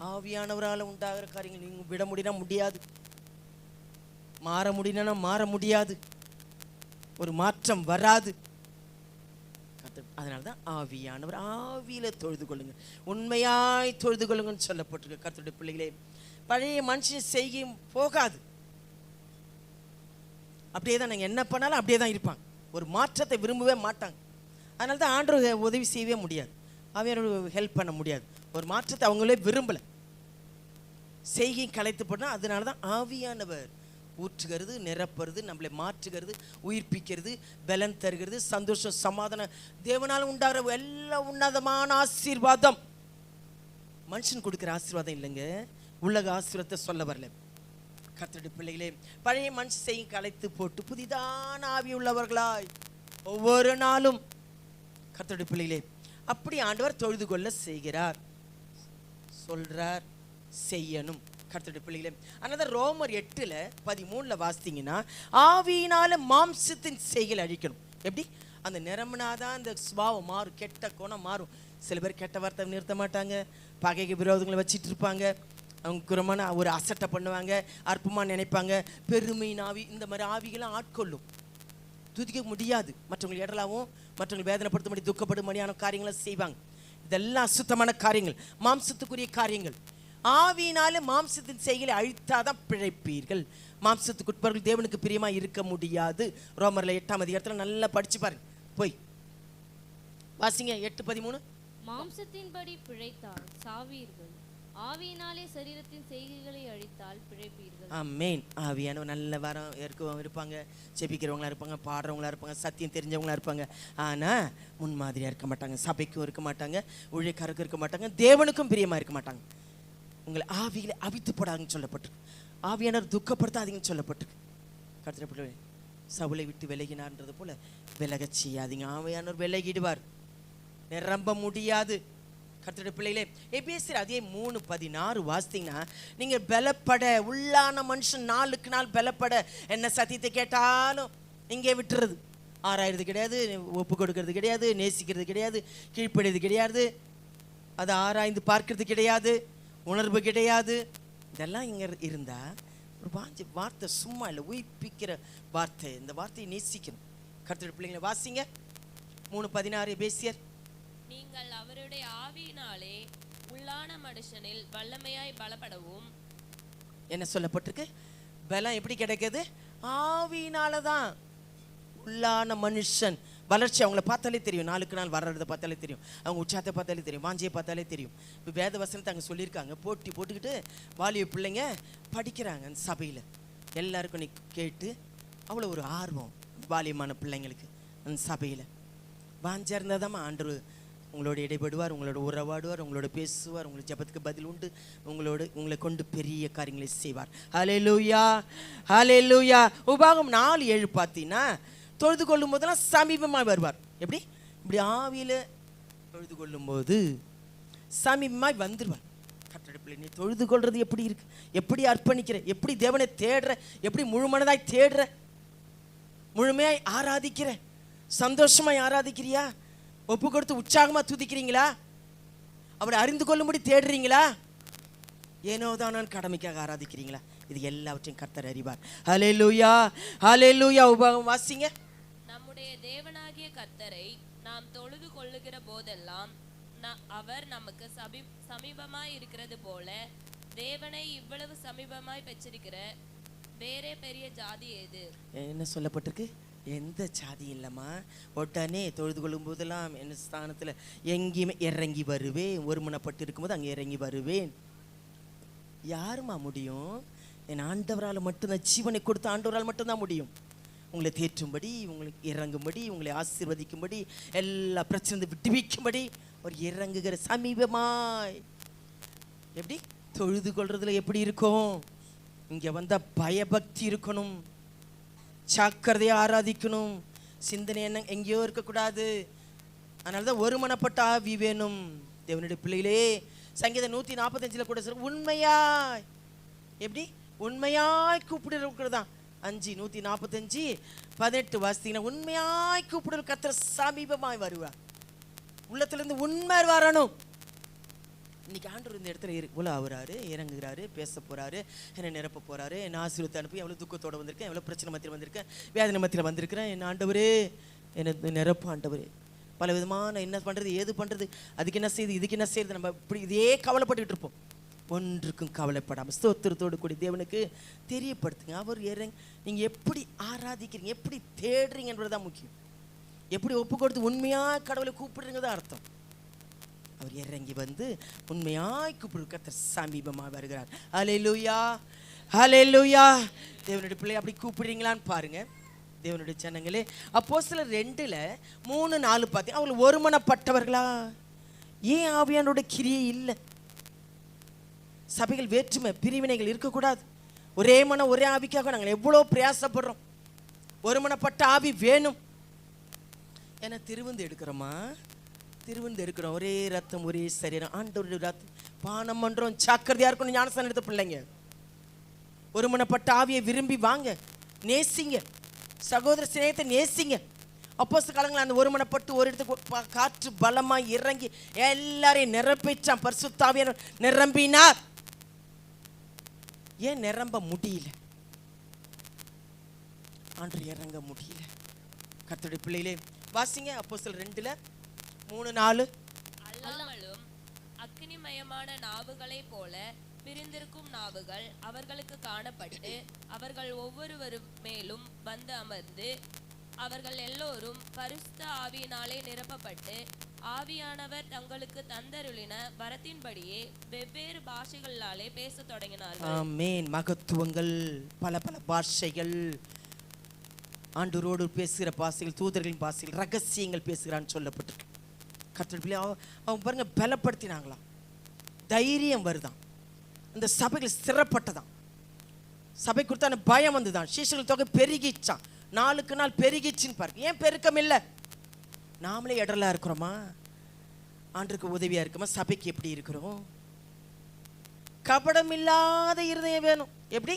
ஆவியானவரால் உண்டாகிற காரியங்கள் நீங்கள் விட முடியும்னா முடியாது, மாற முடியும்னா மாற முடியாது, ஒரு மாற்றம் வராது. அதனால தான் ஆவியானவர், ஆவியில தொழுது கொள்ளுங்க, உண்மையாய் தொழுது கொள்ளுங்கன்னு சொல்லப்பட்டிருக்கு. கர்த்தருடைய பிள்ளைகளே, பழைய மனுஷன் செய்கையும் போகாது. அப்படியே தான் நீங்கள் என்ன பண்ணாலும் அப்படியே தான் இருப்பாங்க, ஒரு மாற்றத்தை விரும்பவே மாட்டாங்க. அதனால தான் ஆண்டவர் உதவி செய்யவே முடியாது, ஆவியானவர் ஹெல்ப் பண்ண முடியாது. ஒரு மாற்றத்தை அவங்களே விரும்பலை, செய்கையும் கலைத்து போட்டால். அதனால தான் ஆவியானவர் ஊற்றுகிறது, நிரப்புறது, நம்மளை மாற்றுகிறது, உயிர்ப்பிக்கிறது, பலன் தருகிறது, சந்தோஷம், சமாதானம், தேவனால் உண்டாகிற எல்லா உன்னதமான ஆசீர்வாதம். மனுஷன் கொடுக்குற ஆசீர்வாதம் இல்லைங்க, உலக ஆசீர்வாதத்தை சொல்ல வரல. கர்த்தருடைய பிள்ளைகளே, பழைய மனுஷன் செய்யும் கலைத்து போட்டு புதிதான ஆவி உள்ளவர்களாய் ஒவ்வொரு நாளும், கர்த்தருடைய பிள்ளைகளே, அப்படி ஆண்டவர் தொழுது கொள்ள செய்கிறார், சொல்றார், செய்யணும். கர்த்தருடைய பிள்ளைகளே, அதனால ரோமர் 8:13 வாசித்தீங்கன்னா, ஆவியினால மாம்சத்தின் செய்கைகள் அழிக்கணும். எப்படி? அந்த நிரம்பினாதான் அந்த சுபாவம் மாறும், கெட்ட குணம் மாறும். சில பேர் கெட்ட வார்த்தை நிறுத்த மாட்டாங்க, பகைக்கு விரோதங்களை வச்சிட்டு இருப்பாங்க, அவங்க குரமான ஒரு அசட்டை பண்ணுவாங்க, அற்பமாக நினைப்பாங்க, பெருமையின் ஆவி, இந்த மாதிரி ஆவிகளாம் ஆட்கொள்ளும். துதிக்க முடியாது, மற்றவங்களை இடலாவும், மற்றவங்களை வேதனைப்படுத்த முடியும், துக்கப்படும்படியான காரியங்களை செய்வாங்க. இதெல்லாம் அசுத்தமான காரியங்கள், மாம்சத்துக்குரிய காரியங்கள். ஆவியினால மாம்சத்தின் செய்கைகளை அழித்தாதான் பிழைப்பீர்கள். மாம்சத்துக்கு உட்பவர்கள் தேவனுக்கு பிரியமா இருக்க முடியாது. ரோமர்ல 8ஆம் அதிகாரத்துல நல்லா படிச்சு பாருங்க, போய் வாசிங்க. 8:13. மாம்சத்தின்படி பிழைத்தால் சாவீர்கள், ஆவியினாலே சரீரத்தின் செய்கைகளை அழித்தால் பிழைப்பீர்கள். ஆமென். ஆவியானவர் நல்ல வரம் இருப்பாங்க, செபிக்கிறவங்களா இருப்பாங்க, பாடுறவங்களா இருப்பாங்க, சத்தியம் தெரிஞ்சவங்களா இருப்பாங்க. ஆனால் முன்மாதிரியாக இருக்க மாட்டாங்க, சபைக்கும் இருக்க மாட்டாங்க, ஊழியக்காரருக்கும் இருக்க மாட்டாங்க, தேவனுக்கும் பிரியமாக இருக்க மாட்டாங்க. உங்களை ஆவிகளை அவித்து போடாதுன்னு சொல்லப்பட்டிருக்கு. ஆவியானவர் துக்கப்படுத்தாதீங்கன்னு சொல்லப்பட்டிருக்கு. கர்த்தர் சவுலை விட்டு விலகினார்ன்றது போல விலகச் செய்யாதீங்க. ஆவியானவர் விலகிடுவார், நிரம்ப முடியாது. கர்த்தருடைய பிள்ளைகளே, எபேசியர் அதே 3:16 வாசித்தீங்கன்னா, நீங்கள் பலப்பட, உள்ளான மனுஷன் நாளுக்கு நாள் பலப்பட, என்ன சத்தியத்தை கேட்டாலும் இங்கே விட்டுறது, ஆராயிறது கிடையாது, ஒப்பு கொடுக்கறது கிடையாது, நேசிக்கிறது கிடையாது, கீழ்ப்படியது கிடையாது, அதை ஆராய்ந்து பார்க்கறது கிடையாது, உணர்வு கிடையாது. இதெல்லாம் இங்கே இருந்தால் ஒரு வார்த்தை சும்மா இல்லை, உயிர்ப்பிக்கிற வார்த்தை. இந்த வார்த்தையை நேசிக்கணும். கர்த்தருடைய பிள்ளைங்களை வாசிங்க. 3:16 எபேசியர். நீங்கள் அவருடைய ஆவியினாலே உள்ளான மனுஷனில் வல்லமையாய் பலப்படவும். என்ன சொல்லப்பட்டிருக்கு? பலம் எப்படி கிடைக்குது? ஆவியினால தான். உள்ளான மனுஷன் வளர்ச்சி அவங்கள பார்த்தாலே தெரியும், நாளுக்கு நாள் வர்றதை பார்த்தாலே தெரியும், அவங்க உற்சாகத்தை பார்த்தாலே தெரியும், வாஞ்சியை பார்த்தாலே தெரியும். இப்போ வேத வசனத்தை அங்கே சொல்லியிருக்காங்க, போட்டுக்கிட்டு வாலிப பிள்ளைங்க படிக்கிறாங்க அந்த சபையில். எல்லாருக்கும் நீ கேட்டு அவ்வளோ ஒரு ஆர்வம் வாலியமான பிள்ளைங்களுக்கு அந்த சபையில். வாஞ்சா இருந்தால் தான் ஆண்டவர் உங்களோட இடைபடுவார், உங்களோட உறவாடுவார், உங்களோட பேசுவார், உங்களுக்கு ஜெபத்துக்கு பதில் உண்டு, உங்களை கொண்டு பெரிய காரியங்களை செய்வார். ஹல்லேலூயா, ஹல்லேலூயா. உபாகம் 4:7 பார்த்தீங்கன்னா, தொழுது கொள்ளும் போதெல்லாம் சமீபமாக வருவார். எப்படி? இப்படி ஆவியில் தொழுது கொள்ளும் போது சமீபமாய் வந்துடுவார். கட்டடப்பிள்ளை, நீ தொழுது கொள்றது எப்படி இருக்கு, எப்படி அர்ப்பணிக்கிற, எப்படி தேவனை தேடுற, எப்படி முழுமனதாய் தேடுற, முழுமையாய் ஆராதிக்கிற, சந்தோஷமாய் ஆராதிக்கிறியா, ஒப்பு கொடுத்து உற்சாகமா துதிக்கிறீங்களா, அவரை அறிந்து கொள்ளும்படி தேடுறீங்களா, ஏனோதான் கடமைக்காக ஆராதிக்கிறீங்களா? இது எல்லாவற்றையும் கர்த்தர் அறிவார். ஹல்லேலூயா, ஹல்லேலூயா. உபாகம் வாசிங்க. நம்முடைய தேவனாகிய கர்த்தரை நாம் தொழுது கொள்ளுகிற போதெல்லாம் அவர் நமக்கு சமீபமாய் இருக்கிறது போல, தேவனை இவ்வளவு சமீபமாய் பெற்றிருக்கிற வேறே பெரிய ஜாதி ஏது? என்ன சொல்லப்பட்டிருக்கு? எந்த ஜாதி இல்லைம்மா. உடனே தொழுது கொள்ளும் போதெல்லாம் என்ன ஸ்தானத்தில் எங்கேயுமே இறங்கி வருவேன், ஒருமனப்பட்டு இருக்கும்போது அங்கே இறங்கி வருவேன். யாருமா முடியும்? என் ஆண்டவரால் மட்டும்தான், ஜீவனை கொடுத்த ஆண்டவரால் மட்டும்தான் முடியும். உங்களை தேற்றும்படி, உங்களுக்கு இறங்கும்படி, உங்களை ஆசீர்வதிக்கும்படி, எல்லா பிரச்சனை விடுவிக்கும்படி ஒரு இறங்குகிற சமீபமாய். எப்படி தொழுது கொள்றதுல எப்படி இருக்கும்? இங்க வந்தா பயபக்தி இருக்கணும், ஜாக்கிரதையா ஆராதிக்கணும், சிந்தனை என்ன எங்கேயோ இருக்கக்கூடாது. அதனாலதான் ஒருமனப்பட்ட ஆவி வேணும். தேவனுடைய பிள்ளைகளே, சங்கீதம் 145 கூட சொல்ற உண்மையாய், எப்படி உண்மையாய் கூப்பிடுறதான் 145:18 வாசித்தீங்கன்னா, உண்மையாய் கூப்பிடுற கர்த்தர் சமீபமாய் வருவார். உள்ளத்திலிருந்து உண்மை வரணும். இன்னைக்கு ஆண்டவர் இந்த இடத்துல போல ஆகுறாரு, இறங்குகிறாரு, பேச போறாரு, என்னை நிரப்ப போறாரு, என்ன ஆசீர்வாதத்தை அனுப்பி, எவ்வளவு துக்கத்தோட வந்திருக்கேன், எவ்வளவு பிரச்சனை மத்தியில் வந்திருக்கேன், வேதனை மத்தியில் வந்திருக்கிறேன், என் ஆண்டவரே என்ன நிரப்ப ஆண்டவரே. பல விதமான என்ன பண்றது, ஏது பண்றது, அதுக்கு என்ன செய்யுது, இதுக்கு என்ன செய்யுது, நம்ம இப்படி இதே கவலைப்பட்டுக்கிட்டு இருப்போம். ஒன்றுக்கும் கவலைப்படாமல் ஸ்தோத்திரத்தோடு கூடி தேவனுக்கு தெரியப்படுத்துங்க. அவர் நீங்க எப்படி ஆராதிக்கிறீங்க, எப்படி தேடுறீங்கன்றதுதான் முக்கியம். எப்படி ஒப்பு கொடுத்து உண்மையாக கடவுளை கூப்பிடுறீங்கதான் அர்த்தம். அவர் இறங்கி வந்து உண்மையாய் கூப்பிடு கர்த்தர் சமீபமாக வருகிறார். ஹல்லேலூயா, ஹல்லேலூயா. தேவனுடைய பிள்ளை அப்படி கூப்பிடுறீங்களான்னு பாருங்க. தேவனுடைய ஜனங்களே, அப்போஸ்தலர் 2:3-4 பார்த்தீங்க, அவங்க ஒருமனப்பட்டவர்களா? ஏன் ஆவியானோட கிரியை இல்லை? சபைகள் வேற்றுமை பிரிவினைகள் இருக்கக்கூடாது. ஒரே மனம் ஒரே ஆவிக்காக நாங்கள் எவ்வளோ பிரயாசப்படுறோம். ஒருமனப்பட்ட ஆவி வேணும். ஏன்னா திருவிந்து எடுக்கிறோமா, திருவிந்து எடுக்கிறோம். ஒரே ரத்தம் ஒரே சரீரம், ஆண்டவருடைய ரத்தம் பானம் பண்றோம். ஜாக்கிரதையா இருக்கணும். ஞானஸ்தானம் எடுத்த பிள்ளைங்க ஒருமனப்பட்ட ஆவியை விரும்பி வாங்க, நேசிங்க, சகோதர சிநேகத்தை நேசிங்க. அப்போஸ்தலர் காலங்களில் அந்த ஒருமனப்பட்டு ஒரு இடத்துக்கு காற்று பலமாய் இறங்கி எல்லாரையும் நிரப்பிச்சான். பரிசுத்த ஆவியானவர் நிரம்பினார். ஏன் நிரம்ப முடியல? ஆண்டவர் இறங்க முடியல. கர்த்தருடைய பிள்ளைகளே, வாசிங்க அப்போஸ்தலர் 2:3-4. அல்லாமலும் அக்கினிமயமான நாவுகளை போல பிரிந்திருக்கும் நாவுகள் அவர்களுக்கு காணப்பட்டு அவர்கள் ஒவ்வொருவரும் மேலும் வந்து அமர்ந்து அவர்கள் எல்லோரும் பரிசுத்த ஆவியினாலே நிரப்பப்பட்டு ஆவியானவர் தங்களுக்கு தந்தருளின வரத்தின்படியே வெவ்வேறு பாஷைகளாலே பேசத் தொடங்கினார்கள். ஆமென். மகத்துவங்கள், பல பல பாஷைகள், ஆண்டவரோடு பேசுகிற பாஷைகள், தூதர்களின் பாஷைகள், ரகசியங்கள் பேசுகிறான்னு சொல்லப்பட்டிருக்கு. கர்த்தர் அவங்க பாருங்க பலப்படுத்தினாங்களாம், தைரியம் வருதான், இந்த சபைகள் ஸ்திரப்பட்டதான், சபை கொடுத்தான பயம் வந்துதான், சீஷர்கள் தொகை பெருகிச்சான், நாளுக்கு நாள் பெருகிச்சின்னு பாருங்க. ஏன் பெருக்கம் இல்லை? நாமளே இடரலா இருக்கிறோமா? ஆண்டருக்கு உதவியா இருக்குமா? சபைக்கு எப்படி இருக்கிறோம்? கபடம் இல்லாத இருதயம் வேணும். எப்படி?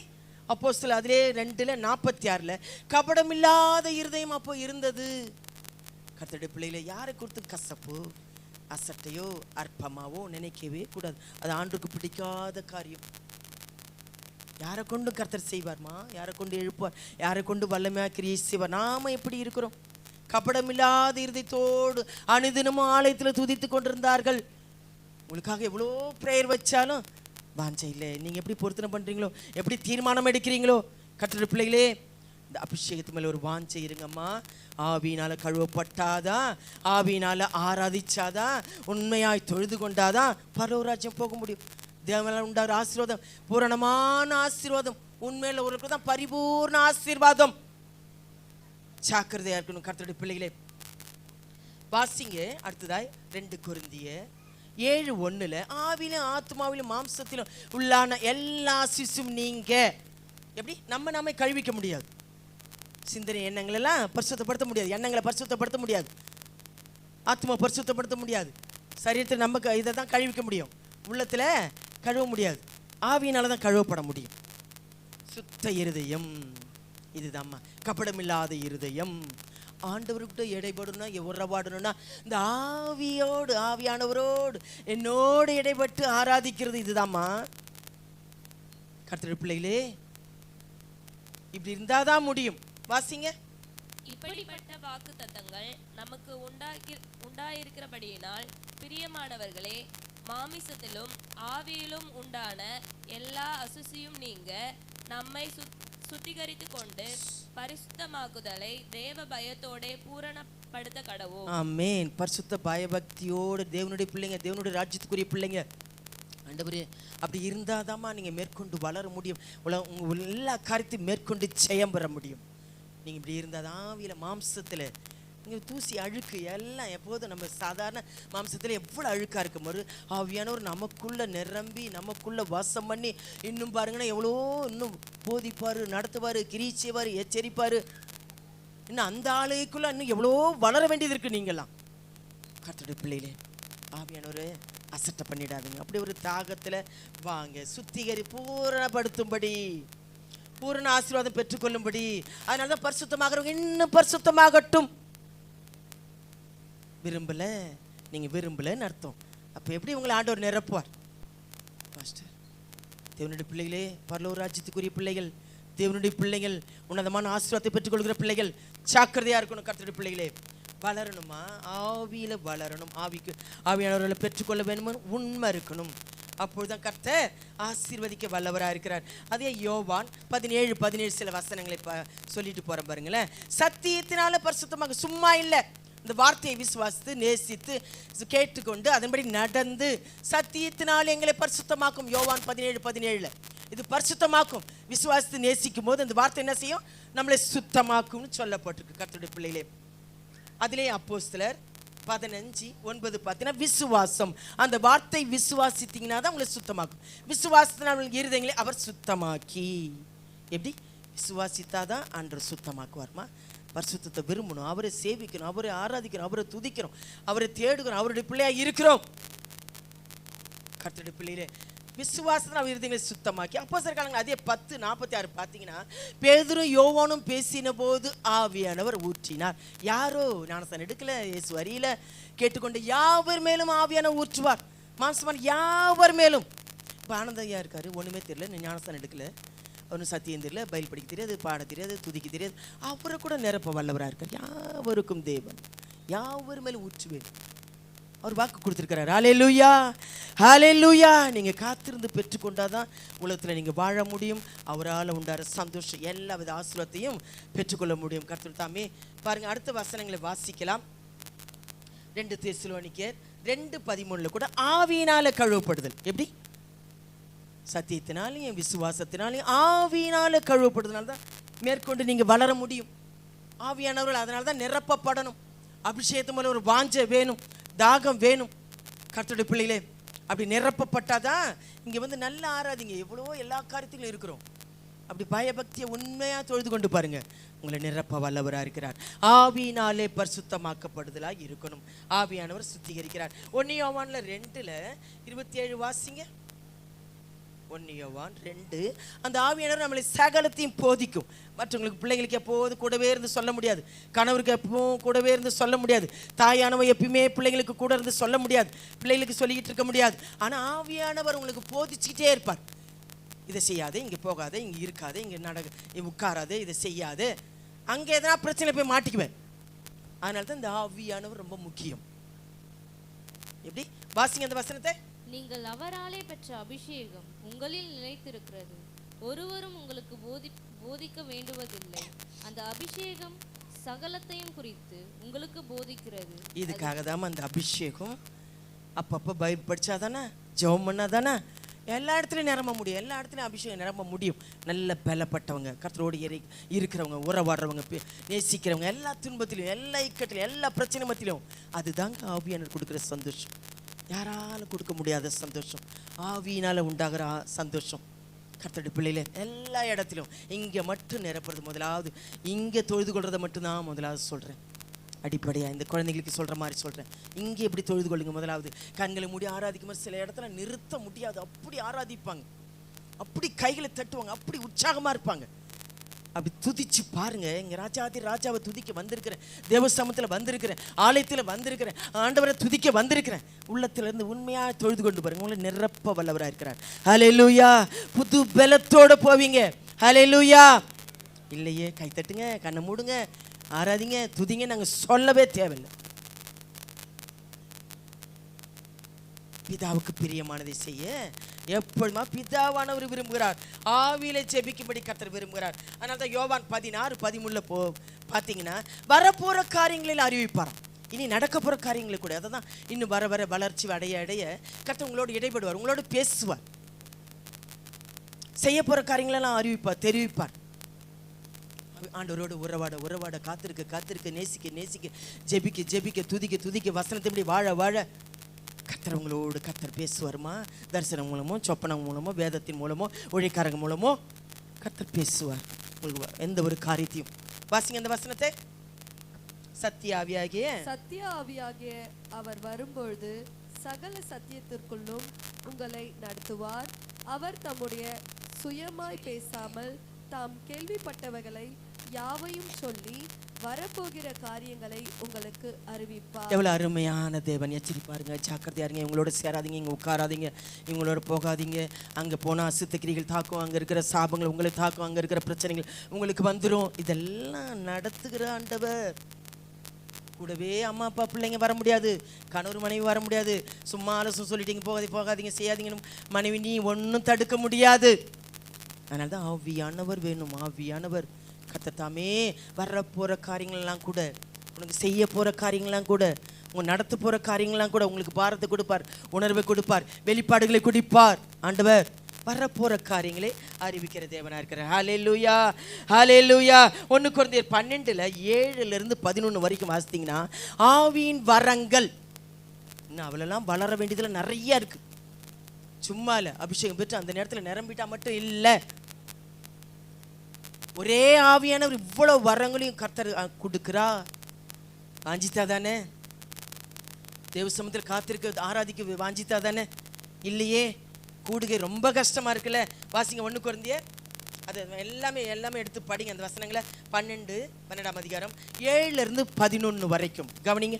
அப்போஸ்தலர் அதிலே 2:46 கபடம் இல்லாத இருதயம் அப்போ இருந்தது. கர்த்தருடைய பிள்ளைகளை யாரை கொடுத்து கசப்பு, அசட்டையோ அற்பமாவோ நினைக்கவே கூடாது. அது ஆண்டுக்கு பிடிக்காத காரியம். யாரை கொண்டு கர்த்தர் செய்வார்மா? யாரை கொண்டு எழுப்பார்? யாரை கொண்டு வல்லமையாக கிரியை செய்வார்? நாம எப்படி இருக்கிறோம்? கபடமில்லாத இருதயத்தோடு அனுதினமும் ஆலயத்தில் துதித்து கொண்டிருந்தார்கள். உங்களுக்காக எவ்வளோ பிரேயர் வச்சாலும் வாஞ்சை இல்லை. நீங்கள் எப்படி பொருத்தனை பண்ணுறீங்களோ, எப்படி தீர்மானம் எடுக்கிறீங்களோ, கர்த்தருடைய பிள்ளைகளே இந்த அபிஷேகத்து மேலே ஒரு வாஞ்சை இருங்கம்மா. ஆவியினால கழுவப்பட்டாதான், ஆவியினால ஆராதிச்சாதான், உண்மையாய் தொழுது கொண்டாதான் பரலோகராஜ்யம் போக முடியும். தேவனால உண்டாகிற ஆசீர்வாதம் பூரணமான ஆசீர்வாதம், உண்மையில ஒருவருக்கு தான் பரிபூர்ண ஆசீர்வாதம். ஜாக்கிரதையா இருக்கணும் கர்த்தருடைய பிள்ளைகளே. வாசிங்க அடுத்ததாய் 2 கொரிந்தியர் 7:1 ஆவியிலும் ஆத்மாவிலும் மாம்சத்திலும் உள்ளான எல்லா சிசும் நீங்க. எப்படி? நாமே கழுவிக்க முடியாது. சிந்தனை எண்ணங்கள் எல்லாம் பரிசுத்தப்படுத்த முடியாது, எண்ணங்களை பரிசுத்தப்படுத்த முடியாது, ஆத்மா பரிசுத்தப்படுத்த முடியாது, சரீரத்தில் நம்ம இதை தான் கழுவிக்க முடியும், உள்ளத்துல கழுவ முடியாது. ஆவியினால தான் கழுவப்பட முடியும். சுத்த இருதயம் இதுதாம்மா, கபடமில்லாத இருதயம். ஆண்டவர்கிட்ட இடைபடணும்னா உறவாடணும்னா இந்த ஆவியோடு, ஆவியானவரோடு என்னோடு இடைபட்டு ஆராதிக்கிறது இதுதாம்மா. கர்த்தருடைய பிள்ளைகளே இப்படி இருந்தாதான் முடியும். வாசிங்க. இப்படிப்பட்ட வாக்கு தத்தங்கள் நமக்கு உண்டாயிருக்கிறபடியினால் பிரியமானவர்களே, மாமிசத்திலும் ஆவியிலும் உண்டான எல்லா அசுசியும் நீங்க நம்மை சுத்திகரித்து கொண்டு பரிசுத்தமாக்குதலை தேவ பயத்தோட பூரணப்படுத்த கடவோம். ஆமென். பரிசுத்த பயபக்தியோடு தேவனுடைய பிள்ளைங்க, தேவனுடைய ராஜ்யத்துக்குரிய பிள்ளைங்க, ஆண்டவரே அப்படி இருந்தாதாம்மா நீங்க மேற்கொண்டு வளர முடியும். உங்க எல்லா காரியத்தையும் மேற்கொண்டு ஜெயம் பெற முடியும். நீங்கள் இப்படி இருந்தால் தான் ஆவியில் மாம்சத்தில் இங்கே தூசி அழுக்கு எல்லாம் எப்போதும் நம்ம சாதாரண மாம்சத்தில் எவ்வளோ அழுக்காக இருக்கும் போது ஆவியானவர் நமக்குள்ளே நிரம்பி நமக்குள்ளே வாசம் பண்ணி இன்னும் பாருங்கன்னா எவ்வளோ இன்னும் போதிப்பார், நடத்துவார், கிரியை செய்வார், எச்சரிப்பார். இன்னும் அந்த ஆளுக்குள்ளே இன்னும் எவ்வளோ வளர வேண்டியது இருக்குது. நீங்கள்லாம் கர்த்தருடைய பிள்ளைகளே, ஆவியானவர் அசட்டை பண்ணிடாதுங்க. அப்படி ஒரு தாகத்தில் வாங்க, சுத்திகரி பூரணப்படுத்தும்படி, பூரண ஆசீர்வாதம் பெற்றுக்கொள்ளும்படி. அதனால தான் பரிசுத்தமாகறவங்க இன்னும் பரிசுத்தமாகட்டும். விரும்பலை, நீங்கள் விரும்பலைன்னு அர்த்தம். அப்போ எப்படி உங்களை ஆண்டவர் நிரப்புவார்? பாஸ்டர், தேவனுடைய பிள்ளைகளே, பரலோக ராஜ்யத்துக்குரிய பிள்ளைகள், தேவனுடைய பிள்ளைகள், உன்னதமான ஆசீர்வாதத்தை பெற்றுக்கொள்கிற பிள்ளைகள் ஜாக்கிரதையாக இருக்கணும். கர்த்தருடைய பிள்ளைகளே, வளரணுமா? ஆவியில் வளரணும். ஆவியானவர்களை பெற்றுக்கொள்ள வேணுமா? உண்மை இருக்கணும். அப்பொழுதுதான் கர்த்தர் ஆசீர்வதிக்க வல்லவராக இருக்கிறார். அதே யோவான் 17 சில வசனங்களை சொல்லிட்டு போகிறேன் பாருங்களேன். சத்தியத்தினால பரிசுத்தமாக, சும்மா இல்லை, இந்த வார்த்தையை விசுவாசித்து நேசித்து கேட்டுக்கொண்டு அதன்படி நடந்து சத்தியத்தினால் எங்களை பரிசுத்தமாக்கும். யோவான் 17 இது பரிசுத்தமாக்கும். விசுவாசித்து நேசிக்கும் போது அந்த வார்த்தை என்ன செய்யும்? நம்மளை சுத்தமாக்கும்னு சொல்லப்பட்டிருக்கு. கர்த்தருடைய பிள்ளைகளே, அதிலே அப்போஸ்தலர் 15:9 பார்த்தீங்கன்னா விசுவாசம், அந்த வார்த்தை விசுவாசித்தீங்கன்னா தான் உங்களை சுத்தமாக்கும். விசுவாசத்தினால் இருதயங்களை அவர் சுத்தமாக்கி, எப்படி விசுவாசித்தாதான் ஆண்டவர் சுத்தமாக்குவார்மா? பரிசுத்தத்தை விரும்பணும், அவரை சேவிக்கணும், அவரை ஆராதிக்கணும், அவரை துதிக்கிறோம், அவரை தேடுகிறோம், அவருடைய பிள்ளையா இருக்கிறோம். கர்த்தருடைய பிள்ளையிலே விசுவாசத்தில் அவர் இருதயங்களை சுத்தமாக்கி. அப்போஸ்தலர் காலங்கள் அதே 10:46 பார்த்தீங்கன்னா, பேதுரும் யோவானும் பேசின போது ஆவியானவர் ஊற்றினார். யாரோ ஞானஸ்தானம் எடுக்கல, இயேசு வரியில கேட்டுக்கொண்டு யாவர் மேலும் ஆவியானவர் ஊற்றுவார். மாம்சமான யாவர் மேலும். இப்போ ஆனந்தையா இருக்காரு, ஒன்றுமே தெரியல, ஞானஸ்தானம் எடுக்கல, ஒன்றும் சத்தியம் தெரியல, பைல் படிக்க தெரியாது, பாட தெரியாது, துதிக்க தெரியாது, அவரை கூட நிரப்ப வல்லவராக இருக்கார். யாவருக்கும் தேவன் யாவர் மேலும் ஊற்றுவேன் அவர் வாக்கு கொடுத்துருக்கிறார். ஹல்லேலூயா, ஹல்லேலூயா. நீங்கள் காத்திருந்து பெற்றுக்கொண்டாதான் உலகத்தில் நீங்கள் வாழ முடியும். அவரால் உண்டார சந்தோஷம், எல்லா வித ஆசீர்வாதத்தையும் பெற்றுக்கொள்ள முடியும். கர்த்தர் தாமே பாருங்கள். அடுத்த வசனங்களை வாசிக்கலாம். 2 தெசலோனிக்கேயர் 2:13 கூட ஆவியினால கழுவப்படுதல். எப்படி? சத்தியத்தினாலையும் விசுவாசத்தினாலையும் ஆவியினால கழுவப்படுறதுனால தான் மேற்கொண்டு நீங்கள் வளர முடியும். ஆவியானவர்கள் அதனால தான் நிரப்பப்படணும். அபிஷேகத்து மூலம் ஒரு வாஞ்சை வேணும், தாகம் வேணும். கர்த்தருடைய பிள்ளைகளே, அப்படி நிரப்பப்பட்டாதான் இங்கே வந்து நல்லா ஆராதிங்க. எவ்வளோ எல்லா காரியத்திலும் இருக்கிறோம். அப்படி பயபக்தியை உண்மையாக தொழுது கொண்டு பாருங்க, உங்களை நிரப்ப வல்லவராக இருக்கிறார். ஆவியினாலே பரிசுத்தமாக்கப்படுதலாக இருக்கணும். ஆவியானவர் சுத்திகரிக்கிறார். 1 யோவான்ல 2:27 வாசிங்க. 1 யோவான் 2. அந்த ஆவியானவர் நம்மளை சகலத்தையும் போதிக்கும். மற்றவங்களுக்கு பிள்ளைங்களுக்கு எப்போதும் கூடவே இருந்து சொல்ல முடியாது, கணவருக்கு எப்பவும் கூடவே இருந்து சொல்ல முடியாது, தாயானவர் எப்பயுமே பிள்ளைங்களுக்கு கூட இருந்து சொல்ல முடியாது, பிள்ளைகளுக்கு சொல்லிக்கிட்டு இருக்க முடியாது. ஆனால் ஆவியானவர் உங்களுக்கு போதிச்சுக்கிட்டே இருப்பார். இதை செய்யாதே, இங்கே போகாதே, இங்கே இருக்காதே, இங்கே உட்காராதே, இதை செய்யாதே, அங்கே எதனா பிரச்சனை போய் மாட்டிக்குவேன். அதனால தான் இந்த ஆவியானவர் ரொம்ப முக்கியம். எப்படி? வாசிங்க அந்த வசனத்தை. நீங்கள் அவராலே பெற்ற அபிஷேகம் உங்களில் நிலைத்திருக்கிறது, ஒருவரும் உங்களுக்கு போதிக்க வேண்டுவதில்லை. அந்த அபிஷேகம் சகலத்தையும் குறித்து உங்களுக்கு போதிக்கிறது. இதுக்காக தான் அந்த அபிஷேகம் அப்பப்போ பைபிள் படிச்சாதானே, ஜெபம் பண்ணாதானே எல்லா இடத்துலையும் நிரம்ப முடியும். எல்லா இடத்துலையும் அபிஷேகம் நிரம்ப முடியும். நல்ல பலப்பட்டவங்க, கர்த்தரோடு இருக்கிறவங்க, உறவாடுறவங்க, நேசிக்கிறவங்க, எல்லா துன்பத்திலையும், எல்லா இக்கட்டிலும், எல்லா பிரச்சனை மத்தியிலும், அதுதாங்க ஆவியானவர் கொடுக்குற சந்தோஷம். யாராலும் கொடுக்க முடியாத சந்தோஷம், ஆவியினால் உண்டாகிற சந்தோஷம். கர்த்தருடைய பிள்ளையில எல்லா இடத்திலும் இங்கே மட்டும் நிரப்புறது. முதலாவது இங்கே தொழுது கொள்றதை மட்டும்தான் முதலாவது சொல்கிறேன். அடிப்படையாக இந்த குழந்தைங்களுக்கு சொல்கிற மாதிரி சொல்கிறேன். இங்கே எப்படி தொழுது கொள்ளுங்க. முதலாவது கண்களை மூடி ஆராதிக்கும் போது சில இடத்துல நிறுத்த முடியாது, அப்படி ஆராதிப்பாங்க, அப்படி கைகளை தட்டுவாங்க, அப்படி உற்சாகமாக இருப்பாங்க. அப்படி துதிச்சு பாருங்க. இங்கே ராஜாவை துதிக்க வந்திருக்கிறேன், தேவஸ்தாமத்தில் வந்திருக்கிறேன், ஆலயத்தில் வந்திருக்கிறேன், ஆண்டவரை துதிக்க வந்திருக்கிறேன். உள்ளத்திலிருந்து உண்மையாக தொழுது கொண்டு பாருங்க, உங்களை நிரப்ப வல்லவராக இருக்கிறார். ஹல்லேலூயா. புது பலத்தோடு போவீங்க. ஹல்லேலூயா. இல்லையே, கை தட்டுங்க, கண்ணை மூடுங்க, ஆராதிங்க, துதிங்க, நாங்கள் சொல்லவே தேவையில்லை. பிதாவுக்கு பிரியமானதை செய்ய எப்பொழுதுமா பிதாவானவர் விரும்புகிறார். ஆவியிலே ஜெபிக்கும்படி கர்த்தர் விரும்புகிறார். அதனால தான் யோவான் 16:13 பார்த்தீங்கன்னா வரப்போகிற காரியங்களில் அறிவிப்பாராம். இனி நடக்க போகிற காரியங்களை கூட, அதை தான் இன்னும் வர வர வளர்ச்சி அடைய கர்த்தர் உங்களோடு இடைப்படுவார், உங்களோடு பேசுவார், செய்ய போகிற காரியங்களெல்லாம் அறிவிப்பார், தெரிவிப்பார். ஆண்டவரோடு உறவாட காத்திருக்க நேசிக்க ஜெபிக்க துதிக்க வசனத்தை இப்படி வாழ கர்த்தர் உங்களோடு பேசுவாருமா. தரிசனம் மூலமோ, சொப்பனம் மூலமோ, வேதத்தின் மூலமோ, ஒழிக்காரங்க மூலமோ கர்த்தர் பேசுவார் உங்களுக்கு எந்த ஒரு காரியத்தையும். வாசிங்க அந்த வசனத்தை. சத்திய ஆவியாகிய அவர் வரும்பொழுது சகல சத்தியத்திற்குள்ளும் உங்களை நடத்துவார். அவர் தம்முடைய சுயமாய் பேசாமல் தாம் கேள்விப்பட்டவைகளை யாவையும் சொல்லி வரப்போகிற காரியங்களை உங்களுக்கு அறிவிப்பார். எவ்வளவு அருமையான தேவன். எச்சரிப்பாருங்க, ஜாக்கிரதையா இருங்க. இவங்களோட சேராதீங்க, இங்க உட்காராதீங்க, இவங்களோட போகாதீங்க. அங்க போனா அசுத்தக்கிரிகள் தாக்கும், அங்க இருக்கிற சாபங்கள் உங்களை தாக்கும், அங்க இருக்கிற பிரச்சனைகள் உங்களுக்கு வந்துடும். இதெல்லாம் நடத்துகிற ஆண்டவர். கூடவே அம்மா அப்பா பிள்ளைங்க வர முடியாது, கணவர் மனைவி வர முடியாது. சும்மா ஆலோசனை சொல்லிட்டீங்க போகாதீங்க செய்யாதீங்கன்னு மனைவி நீ ஒன்றும் தடுக்க முடியாது. அதனால தான் ஆவியானவர் வேணும். ஆவியானவர் கர்த்தர் தாமே வர போகிற காரியங்கள்லாம் கூட, உனக்கு செய்ய போகிற காரியங்கள்லாம் கூட, உங்க நடத்த போகிற காரியங்கள்லாம் கூட உங்களுக்கு பாரத்தை கொடுப்பார், உணர்வை கொடுப்பார், வெளிப்பாடுகளை கொடுப்பார். ஆண்டவர் வரப்போகிற காரியங்களை அறிவிக்கிற தேவனாக இருக்கிறார். ஹல்லேலூயா, ஹல்லேலூயா. 1 கொரிந்தியர் 12:7-11 வரைக்கும் வாசித்தீங்கன்னா ஆவியின் வரங்கள் இன்னும் அவளெல்லாம் வளர வேண்டியதில் நிறைய இருக்கு. சும்மா இல்லை, அபிஷேகம் பெற்று அந்த நேரத்தில் நிரம்பிட்டா மட்டும் இல்லை. ஒரே ஆவியானவர் இவ்வளவு வரங்களையும் கர்த்தர் கொடுக்கிறா. வாஞ்சித்தா தானே? தேவ சமூகத்தில் காத்திருக்க ஆராதிக்க வாஞ்சித்தா தானே? இல்லையே, கூடுகை ரொம்ப கஷ்டமா இருக்குல்ல. வாசிங்க 1 கொரிந்தியர், அது எல்லாமே எடுத்து படிங்க அந்த வசனங்களை. 12ஆம் அதிகாரம் 7-11 வரைக்கும் கவனிங்க.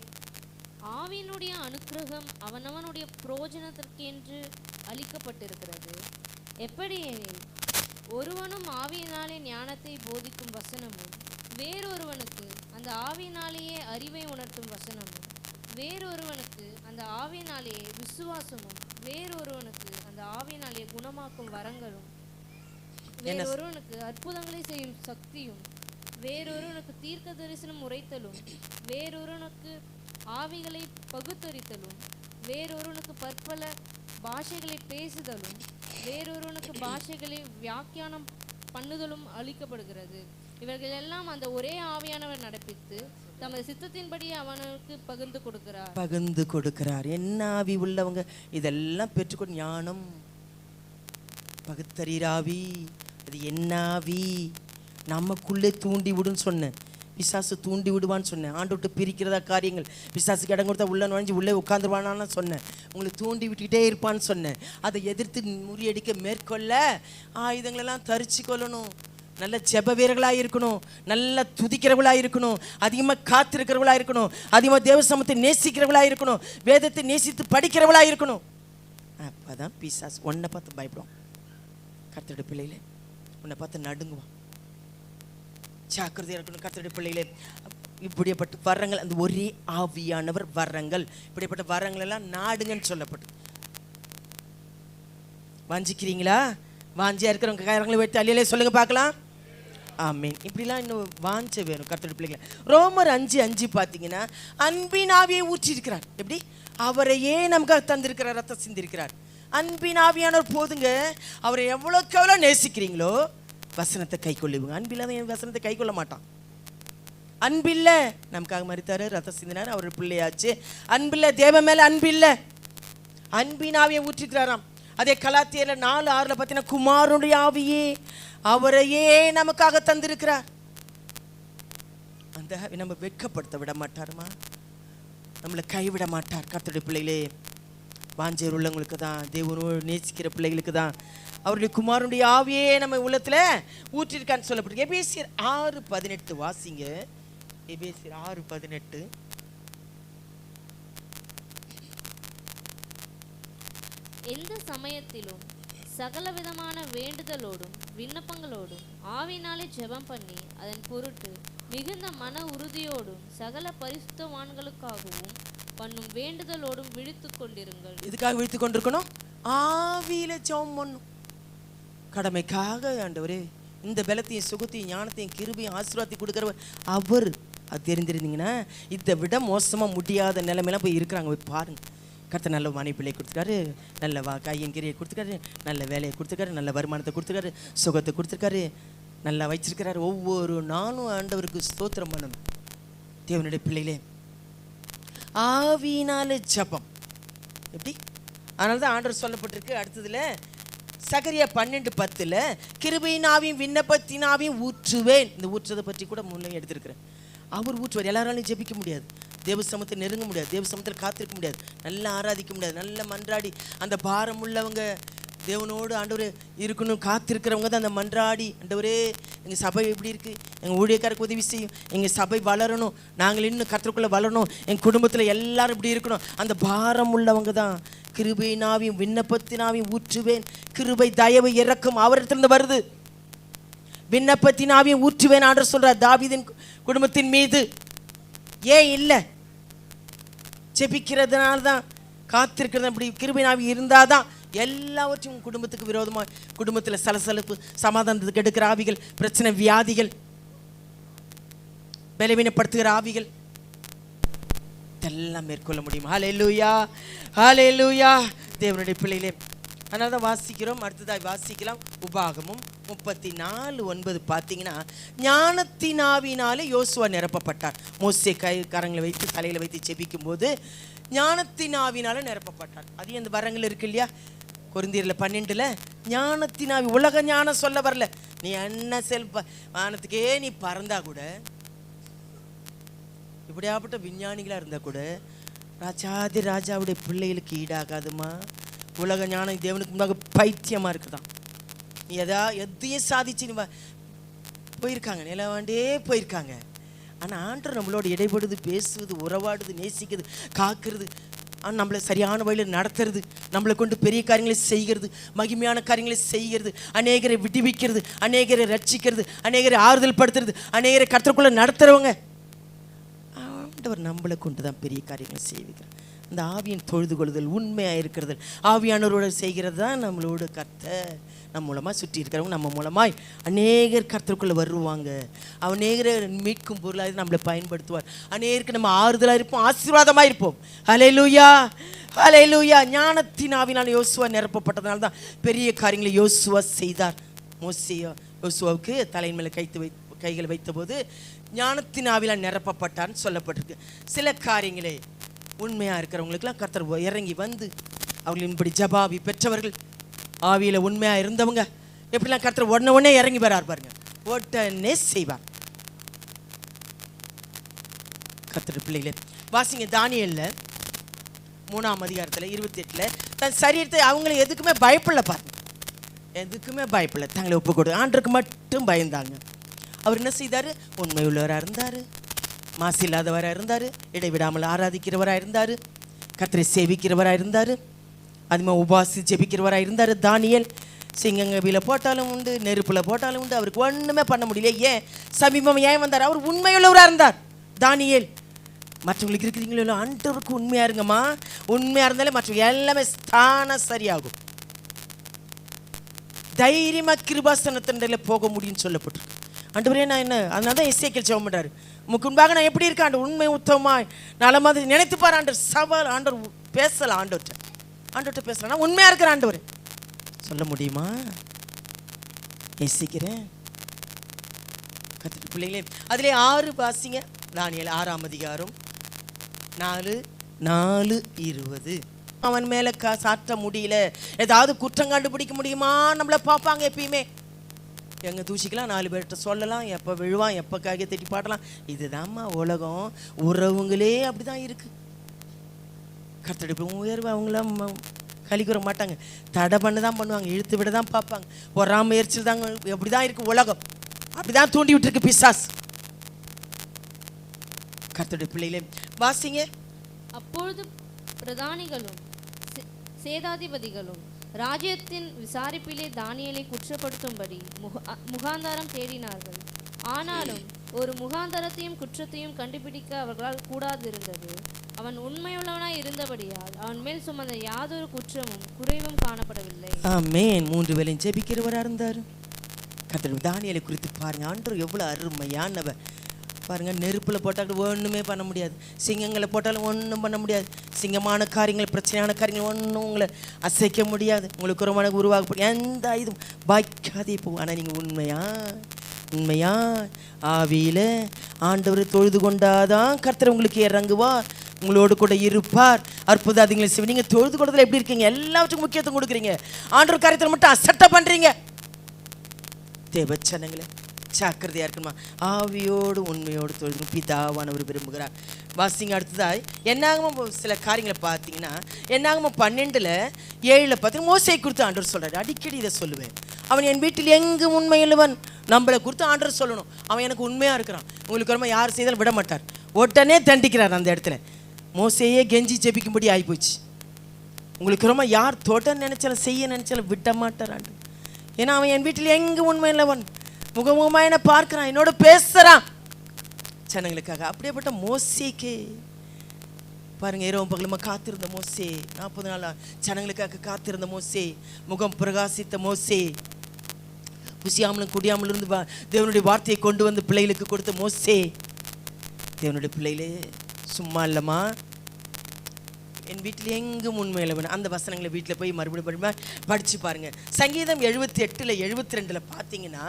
ஆவியினுடைய அனுக்கிரகம் அவனவனுடைய பிரயோஜனத்திற்கென்று அளிக்கப்பட்டிருக்கிறது. எப்படி எனில், ஒருவனும் ஆவியினாலே ஞானத்தை போதிக்கும் வசனமும், வேறொருவனுக்கு அந்த ஆவியினாலேயே அறிவை உணர்த்தும் வசனமும், வேறொருவனுக்கு அந்த ஆவியினாலேயே விசுவாசமும், வேறொருவனுக்கு அந்த ஆவியினாலேயே குணமாக்கும் வரங்களும், வேறொருவனுக்கு அற்புதங்களை செய்யும் சக்தியும், வேறொருவனுக்கு தீர்க்க தரிசனம் உரைத்தலும், வேறொருவனுக்கு ஆவிகளை பகுத்தறித்தலும், வேறொருவனுக்கு பற்பல பாஷைகளை பேசுதலும், வேறொருவனுக்கு பாஷைகளை வியாக்கியானம் பண்ணுதலும் அளிக்கப்படுகிறது. இவர்கள் எல்லாம் அந்த ஒரே ஆவியானவர் நடப்பித்து தமது சித்தத்தின்படி அவனுக்கு பகிர்ந்து கொடுக்கிறார். என்ன ஆவி உள்ளவங்க இதெல்லாம் பெற்றுக்கொண்டு ஞானம், பகுத்தறிராவி, அது என்ன ஆவி? நமக்குள்ளே தூண்டி விடுன்னு சொன்னேன். பிசாசு தூண்டி விடுவான்னு சொன்னேன். ஆண்டு விட்டு பிரிக்கிறதா காரியங்கள், பிசாசுக்கு இடம் கொடுத்தா உள்ள நுழைஞ்சு உள்ளே உட்காந்துருவானான்னு சொன்னேன். உங்களை தூண்டி விட்டுக்கிட்டே இருப்பான்னு சொன்னேன். அதை எதிர்த்து முறியடிக்க மேற்கொள்ள ஆயுதங்களெல்லாம் தரிச்சு கொள்ளணும். நல்ல ஜெப வீரர்களாக இருக்கணும், நல்ல துதிக்கிறவர்களாக இருக்கணும், அதிகமாக காத்திருக்கிறவர்களாக இருக்கணும், அதிகமாக தேவ சமூகத்தை நேசிக்கிறவர்களாக இருக்கணும், வேதத்தை நேசித்து படிக்கிறவர்களாக இருக்கணும். அப்போதான் பிசாசு உன்னை பார்த்து பயப்படுவான். கர்த்தருடைய பிள்ளைகளே, உன்னை பார்த்து நடுங்குவான். ஜாக்கிரதையாக இருக்கணும் கர்த்தருடைய பிள்ளைகளே. இப்படிப்பட்ட வரங்கள், அந்த ஒரே ஆவியானவர் வரங்கள், இப்படிப்பட்ட வரங்கள் எல்லாம் நாடுங்கன்னு சொல்லப்பட்டு. வாஞ்சிக்கிறீங்களா? வாஞ்சியா இருக்கிறவங்க காரங்களை வைத்து அல்லையிலே சொல்லுங்க பார்க்கலாம். ஆமீன். இப்படிலாம் இன்னும் வாஞ்ச வேணும் கர்த்தருடைய பிள்ளைகளை. ரோமர் 5:5 பார்த்தீங்கன்னா அன்பின் ஆவியை ஊற்றிருக்கிறார். எப்படி? அவரையே நமக்காக தந்திருக்கிறார், ரத்தம் சிந்திருக்கிறார். அன்பின் ஆவியானவர் போதுங்க. அவரை எவ்வளோக்கு எவ்வளோ நேசிக்கிறீங்களோ வசனத்தை கை கொள்ளுவீங்க. அன்பில்லாத என் வசனத்தை கை கொள்ள மாட்டான். அன்பில்ல, நமக்காக மரித்தாரு, ரத்தம் சிந்தினார், அவர் பிள்ளையாச்சு. அன்பில்ல, தேவ மேல அன்பில்ல. அன்பின் ஆவியை ஊற்றிருக்கிறாராம். அதே கலாத்தியர்ல 4:6 பார்த்தீங்கன்னா குமாரனுடைய ஆவியே அவரையே நமக்காக தந்திருக்கிறார். அந்த நம்ம வெட்கப்படுத்த விட மாட்டாருமா, நம்மளை கைவிட மாட்டார். கர்த்தருடைய பிள்ளைகளே, வாஞ்சர் உள்ளவங்களுக்கு தான், தேவனோடு நேசிக்கிற பிள்ளைகளுக்கு தான் அவருடைய குமாரனுடைய ஆவியே நம்ம உள்ளத்துல ஊற்றிருக்கான்னு சொல்லப்பட்டு. எபேசியர் 6:18 வாசிங்க. எபேசியர் 6:18. எந்த சமயத்திலும் சகல விதமான வேண்டுதலோடும் விண்ணப்பங்களோடும் ஆவினாலே ஜெபம் பண்ணி அதன் பொருட்டு மிகுந்த மன உறுதியோடும் சகல பரிசுத்தவான்களுக்காகவும் பண்ணும் வேண்டுதலோடும் விழித்து கொண்டிருங்கள். இதுக்காக விழித்து கொண்டிருக்கணும், ஆவியில ஜெபம் பண்ணும். கடமைக்காக ஆண்டவரே இந்த பலத்தையும் சுகத்தையும் ஞானத்தையும் கிருபையும் ஆசீர்வாதத்தை கொடுக்கிறவர் அவர். அது தெரிஞ்சிருந்தீங்கன்னா இதை விட மோசமாக முடியாத நிலைமையெல்லாம் போய் இருக்கிறாங்க. போய் பாருங்க. கர்த்தர் நல்ல மனைவி பிள்ளையை கொடுத்துருக்காரு, நல்ல கையின் கிரியை கொடுத்துருக்காரு, நல்ல வேலையை கொடுத்துருக்காரு, நல்ல வருமானத்தை கொடுத்துருக்காரு, சுகத்தை கொடுத்துருக்காரு. நல்லா வச்சிருக்கிறார். ஒவ்வொரு நாளும் ஆண்டவருக்கு ஸ்தோத்திரம் பண்ணணும். தேவனுடைய பிள்ளைகளே, ஆவியினால ஜெபம் எப்படி? அதனால தான் ஆண்டவர் சொல்லப்பட்டிருக்கு அடுத்ததுல சகரியா 12:10 கிருபையினாவையும் விண்ணப்பத்தினாவையும் ஊற்றுவேன். இந்த ஊற்றுறதை பற்றி கூட முன்னே எடுத்திருக்கிறேன். அவர் ஊற்றுவார். எல்லாராலையும் ஜெபிக்க முடியாது, தேவ சமூகத்தை நெருங்க முடியாது, தேவ சமூகத்தில் காத்திருக்க முடியாது, நல்லா ஆராதிக்க முடியாது. நல்ல மன்றாடி அந்த பாரம் உள்ளவங்க தேவனோடு ஆண்டவரே இருக்கணும் காத்திருக்கிறவங்க தான் அந்த மன்றாடி, ஆண்டவரே எங்கள் சபை எப்படி இருக்குது, எங்கள் ஊழியக்காரருக்கு உதவி செய்யும், எங்கள் சபை வளரணும், நாங்கள் இன்னும் கர்த்தருக்குள்ளே வளரணும், எங்கள் குடும்பத்தில் எல்லாரும் இப்படி இருக்கணும், அந்த பாரம் உள்ளவங்க தான் கிருபையினாவையும் விண்ணப்பத்தினாவையும் ஊற்றுவேன். கிருபை தயவு இறக்கம் அவரிடத்திலிருந்து வருது. விண்ணப்பத்தினாவையும் ஊற்றுவேன் ஆண்டவர் சொல்றார் தாவீதின் குடும்பத்தின் மீது. ஏன் இல்லை? ஜெபிக்கிறதுனால தான், காத்திருக்கிறது. அப்படி கிருபையினாவி இருந்தாதான் எல்லாவற்றையும் குடும்பத்துக்கு விரோதமாக, குடும்பத்தில் சலசலப்பு, சமாதானத்துக்கு எடுக்கிற ஆவிகள், பிரச்சனை, வியாதிகள், பலவீனப்படுத்துகிற ஆவிகள் இதெல்லாம் மேற்கொள்ள முடியும். ஹல்லேலூயா, ஹல்லேலூயா. தேவனுடைய பிள்ளைகளே, அதனால தான் வாசிக்கிறோம். அடுத்ததாக வாசிக்கலாம். உபாகமும் 34:9 பார்த்தீங்கன்னா, ஞானத்தினாவினாலே யோசுவா நிரப்பப்பட்டார். மோசே கரங்களை வைத்து தலையில் வைத்து ஜெபிக்கும் போது ஞானத்தினாவினால நிரப்பப்பட்டார். அது அந்த வரங்கள் இருக்கு இல்லையா, கொரிந்தியரில் 12 ஞானத்தினாவி. உலக ஞானம் சொல்ல வரல. நீ என்ன வானத்துக்கே நீ பறந்தா கூட, இப்படியாப்பட்ட விஞ்ஞானிகளாக இருந்தால் கூட ராஜாதி ராஜாவுடைய பிள்ளைகளுக்கு ஈடாகாதுமா. உலக ஞானம் தேவனுக்கு முன்னாக பைத்தியமாக இருக்குதான். நீ எதையும் சாதிச்சு நீ போயிருக்காங்க, நிலவாண்டே போயிருக்காங்க. ஆனால் ஆண்டவர் நம்மளோட இடைபடுது, பேசுவது, உறவாடுது, நேசிக்கிறது, காக்கிறது, நம்மளை சரியான வழியில் நடத்துறது, நம்மளை கொண்டு பெரிய காரியங்களை செய்கிறது, மகிமையான காரியங்களை செய்கிறது, அநேகரை விடுவிக்கிறது, அநேகரை ரட்சிக்கிறது, அநேகரை ஆறுதல் படுத்துறது, அநேகரை கர்த்தருக்குள்ளே நடத்துகிறவங்க. ஆண்டவர் நம்மளை கொண்டு தான் பெரிய காரியங்களை செய்கிறார். இந்த ஆவியின் தொழுது கொள்ளுதல், உண்மையாக இருக்கிறது, ஆவியானவரோட செய்கிறது தான் நம்மளோட கர்த்தர் நம்ம மூலமாக சுற்றி இருக்கிறவங்க, நம்ம மூலமாய் அநேகர் கர்த்தருக்குள்ளே வருவாங்க. அநேகரை மீட்கும் பொருளாக நம்மளை பயன்படுத்துவார். அநேகருக்கு நம்ம ஆறுதலாக இருப்போம், ஆசீர்வாதமாக இருப்போம். ஹல்லேலூயா, ஹல்லேலூயா. ஞானத்தின் ஆவியினால் யோசுவா நிரப்பப்பட்டதுனால தான் பெரிய காரியங்களை யோசுவா செய்தார். யோசுவாவுக்கு தலையின் மேலே கைகளை வைத்தபோது ஞானத்தின் ஆவியினால் நிரப்பப்பட்டார்னு சொல்லப்பட்டிருக்கு. சில காரியங்களே உண்மையாக இருக்கிறவங்களுக்கெல்லாம் கர்த்தர் இறங்கி வந்து அவர்களின்படி ஜபாவி பெற்றவர்கள், ஆவியில் உண்மையாக இருந்தவங்க எப்படிலாம் கர்த்தர் உடனே இறங்கி வரார் பாருங்க, உடனே செய்வார். கர்த்தர் பிள்ளைகளே, வாசிங்க தானியேலில் 3ஆம் அதிகாரத்தில் 28 தன் சரீரத்தை அவங்கள எதுக்குமே பயப்படல பாருங்க, எதுக்குமே பயப்படல. தங்களை ஒப்பு கொடு, ஆண்டருக்கு மட்டும் பயந்தாங்க. அவர் என்ன செய்தார்? உண்மை உள்ளவராக இருந்தார், மாசு இல்லாதவராக இருந்தார், இடைவிடாமல் ஆராதிக்கிறவராக இருந்தார், கர்த்தரை சேவிக்கிறவராக இருந்தார், அதுமாதிரி உபாசி ஜெபிக்கிறவராக இருந்தார். தானியேல் சிங்கங்கவியில் போட்டாலும் உண்டு, நெருப்பில் போட்டாலும் உண்டு, அவருக்கு ஒன்றுமே பண்ண முடியல. ஏன்? சமீபம் ஏன் வந்தார்? அவர் உண்மையுள்ளவராக இருந்தார் தானியேல். மற்றவங்களுக்கு இருக்கிறீங்களோ, ஆண்டவருக்கு உண்மையாக இருங்கம்மா. உண்மையாக இருந்தாலே மற்ற எல்லாமே தானாக சரியாகும். தைரியமாக கிருபாசனத்தண்டையில் போக முடியும்னு சொல்லப்பட்டிருக்கு. ஆண்டவரே நான் என்ன, அதனால தான் எசேக்கியேல் ஜெபம் பண்ணுறாரு, உமக்கு முன்பாக நான் எப்படி இருக்கேன் ஆண்டவர், உண்மை உத்தமமாய் நல்ல மாதிரி நினைத்துப்பார் ஆண்டவர். சவால் ஆண்டவர் பேசலாம், ஆண்டவர்கிட்ட பேசலாம். நான் உண்மையாக இருக்கிறேன் ஆண்டவர் சொல்ல முடியுமா? நேசிக்கிறேன். கர்த்தருடைய பிள்ளைகளே, அதிலே 6 வாசிங்க. தானியேல் 6ஆம் அதிகாரம் 4:20. அவன் மேலே சாற்ற முடியல, ஏதாவது குற்றம் கண்டுபிடிக்க முடியுமா? நம்மளை பார்ப்பாங்க எப்பயுமே, எங்கே தூசிக்கலாம், 4 பேர்கிட்ட சொல்லலாம், எப்போ விழுவான், எப்போ காய்க தட்டி பாடலாம். இதுதான்மா உலகம். உறவுங்களே அப்படி தான் இருக்குது. கர்த்தருடைய உயர்வு அவங்களாம் கலிக்குற மாட்டாங்க, தடை பண்ண தான் பண்ணுவாங்க, இழுத்து விட தான் பார்ப்பாங்க, பொறாம முயற்சியில் தாங்க. எப்படி தான் இருக்குது உலகம், அப்படி தான் தூண்டி விட்டுருக்கு பிசாஸ். கர்த்தருடைய பிள்ளைகளே வாசிங்க. அப்பொழுது பிரதானிகளும் சேதாதிபதிகளும் ராஜ்யத்தின் விசாரிப்பிலே தானியேலை குற்றப்படுத்தும்படி முகாந்தாரம் தேடினார்கள். ஆனாலும் ஒரு முகாந்தரத்தையும் குற்றத்தையும் கண்டுபிடிக்க அவர்களால் கூடாதிருந்தது. அவன் உண்மையுள்ளவனாய் இருந்தபடியால் அவன் மேல் சுமந்த யாதொரு குற்றமும் குறைவும் காணப்படவில்லை. ஆமென். 3 வேளையும் ஜெபிக்கிறவராக இருந்தார். கர்த்தர் தானியேலை குறித்து பாருங்க, ஆண்டவர் எவ்வளோ அருமையானவர் பாருங்க. நெருப்பில் போட்டாலும் ஒன்றுமே பண்ண முடியாது, சிங்கங்களை போட்டாலும் ஒன்றும் பண்ண முடியாது, சிங்கமான காரியங்கள், பிரச்சனையான காரியங்கள் ஒன்றும் உங்களை அசைக்க முடியாது, உங்களுக்கு ஒரு மனக்கு உருவாக எந்த இதுவும் பாய்க்காதே போகும். ஆனால் நீங்கள் உண்மையா உண்மையா ஆவியில ஆண்டவரை தொழுது கொண்டாதான் கர்த்தர் உங்களுக்கு இறங்குவார், உங்களோடு கூட இருப்பார், அற்புத அதிகளை செய்வீங்க. நீங்கள் தொழுது கொண்டதில் எப்படி இருக்கீங்க? எல்லாத்துக்கும் முக்கியத்துவம் கொடுக்குறீங்க, ஆண்டவர் காரியத்தில் மட்டும் அசட்டை பண்ணுறீங்க. தேவச்சனங்களே ஜாக்கிரதையாக இருக்கணுமா? ஆவியோடு உண்மையோடு தொழுது பிதாவானவர் விரும்புகிறார். வாசிங்க அடுத்ததாய் என்னாகமோ சில காரியங்களை பார்த்தீங்கன்னா, என்னாகமோ 12:7 பார்த்தீங்கன்னா மோசையை குறித்து ஆண்டவர் சொல்கிறார். அடிக்கடி இதை சொல்லுவேன், அவன் என் வீட்டில் எங்கு உண்மையுள்ளவன். நம்மளை குறித்து ஆண்டவர் சொல்லணும், அவன் எனக்கு உண்மையாக இருக்கிறான். உங்களுக்கு ரொம்ப யார் செய்தாலும் விட மாட்டார், உடனே தண்டிக்கிறார். அந்த இடத்துல மோசையே கெஞ்சி ஜெபிக்கும்படி ஆகிப்போச்சு. உங்களுக்கு ரொம்ப யார் தொட நினைச்சாலும் செய்ய நினைச்சாலும் விட மாட்டார் ஆண்டவர். ஏன்னா அவன் என் வீட்டில் எங்கு உண்மையுள்ளவன், முகமுகமாக என்ன பார்க்கிறான், என்னோட பேசுகிறான் ஜனங்களுக்காக. அப்படியேப்பட்ட மோசேக்கு பாருங்க, இரவும் பகலுமா காத்திருந்த மோசே, 40 நாள் ஜனங்களுக்காக காத்திருந்த மோசே, முகம் பிரகாசித்த மோசே, குசியாமலும் குடியாமலும் இருந்து தேவனுடைய வார்த்தையை கொண்டு வந்து பிள்ளைகளுக்கு கொடுத்த மோசே. தேவனுடைய பிள்ளைகளே சும்மா இல்லைம்மா, என் வீட்டில் எங்கும் உண்மையிலவன். அந்த வசனங்களை வீட்டில் போய் மறுபடியும் படித்து பாருங்க. சங்கீதம் 78:72 பார்த்தீங்கன்னா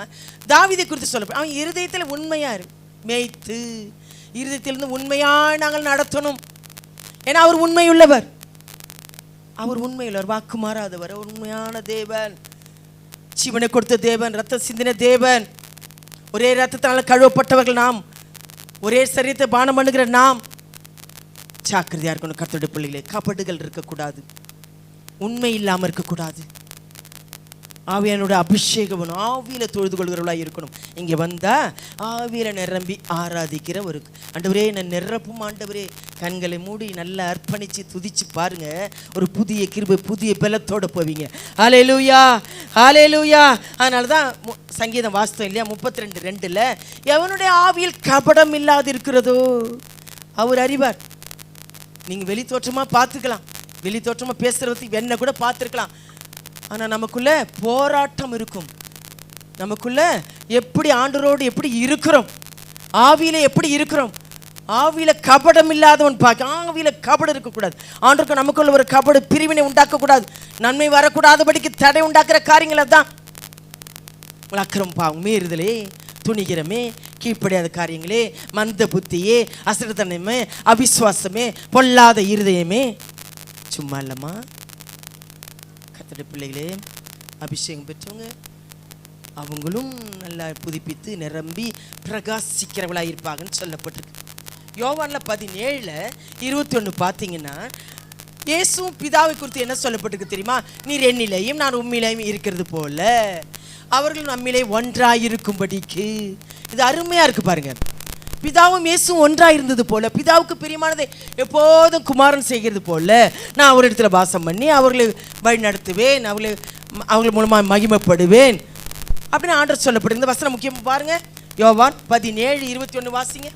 தாவீதை குறித்து சொல்ல, அவன் இருதயத்தில் உண்மையாக மேய்த்து இருதயத்திலிருந்து உண்மையாக நாங்கள் நடத்தணும். ஏன்னா அவர் உண்மையுள்ளவர், அவர் உண்மையுள்ளவர், வாக்கு மாறாதவர், அவர் உண்மையான தேவன், ஜீவனை கொடுத்த தேவன், ரத்த சிந்தின தேவன். ஒரே ரத்தத்தால் கழுவப்பட்டவர்கள் நாம், ஒரே சரீரத்தை பானம் பண்ணுகிற நாம். ஜாக்கிரதையாக இருக்கணும் கர்த்தருடைய பிள்ளைகளே. கபடுகள் இருக்கக்கூடாது, உண்மை இல்லாமல் இருக்கக்கூடாது. ஆவியானோட அபிஷேகம் வேணும், ஆவியில் தொழுது கொள்கிறவர்களாக இருக்கணும். இங்கே வந்தால் ஆவியில் நிரம்பி ஆராதிக்கிற ஒரு ஆண்டவரே நான் நிரப்பும் ஆண்டவரே. கண்களை மூடி நல்லா அர்ப்பணித்து துதிச்சு பாருங்க, ஒரு புதிய கிருபை புதிய பலத்தோடு போவீங்க. ஹல்லேலூயா ஹல்லேலூயா. அதனால தான் சங்கீதம் வாஸ்தவம் இல்லையா, 32:2 எவனுடைய ஆவியில் கபடம் இல்லாது இருக்கிறதோ அவர் அறிவார். நீங்கள் வெளி தோற்றமாக பார்த்துக்கலாம், வெளி தோற்றமாக பேசுகிறதுக்கு என்ன கூட பார்த்துருக்கலாம், ஆனால் நமக்குள்ள போராட்டம் இருக்கும். நமக்குள்ள எப்படி ஆண்டவரோடு எப்படி இருக்கிறோம், ஆவியில் எப்படி இருக்கிறோம், ஆவியில் கபடம் இல்லாதவன் பார்க்க. ஆவியில் கபடம் இருக்கக்கூடாது. ஆண்டவருக்கு நமக்குள்ள ஒரு கபடு பிரிவினை உண்டாக்கக்கூடாது, நன்மை வரக்கூடாதபடிக்கு தடை உண்டாக்குற காரியங்களை தான் அக்கிரம் பாவம் மீறுதலே துணிகிறமே கீழ்ப்படியாத காரியங்களே மந்த புத்தியே அசரத்தனமே அவிசுவாசமே பொல்லாத இருதயமே. சும்மா இல்லைம்மா கர்த்தருடைய பிள்ளைகளே, அபிஷேகம் பெற்றவங்க அவங்களும் நல்லா புதுப்பித்து நிரம்பி பிரகாசிக்கிறவளாக இருப்பாங்கன்னு சொல்லப்பட்டிருக்கு. யோவான்ல 17:21 பார்த்தீங்கன்னா இயேசுவும் பிதாவை குறித்து என்ன சொல்லப்பட்டிருக்கு தெரியுமா? நீர் என்னிலேயும் நான் உம்மிலேயும் இருக்கிறது போல அவர்கள் நம்மிலே ஒன்றாயிருக்கும்படிக்கு. இது அருமையா இருக்கு பாருங்க. பிதாவும் இயேசுவும் ஒன்றாயிருந்தது போல, பிதாவுக்கு பிரியமானதை எப்போதும் குமாரன் செய்கிறது போல நான் ஒரு இடத்துல வாசம் பண்ணி அவர்களை வழி நடத்துவேன், அவர்கள் மூலமாக மகிமைப்படுவேன் அப்படின்னு ஆண்டவர் சொல்லப்படுது. இந்த வசனம் முக்கியம் பாருங்க. யோவான் 17:21 வாசிங்க.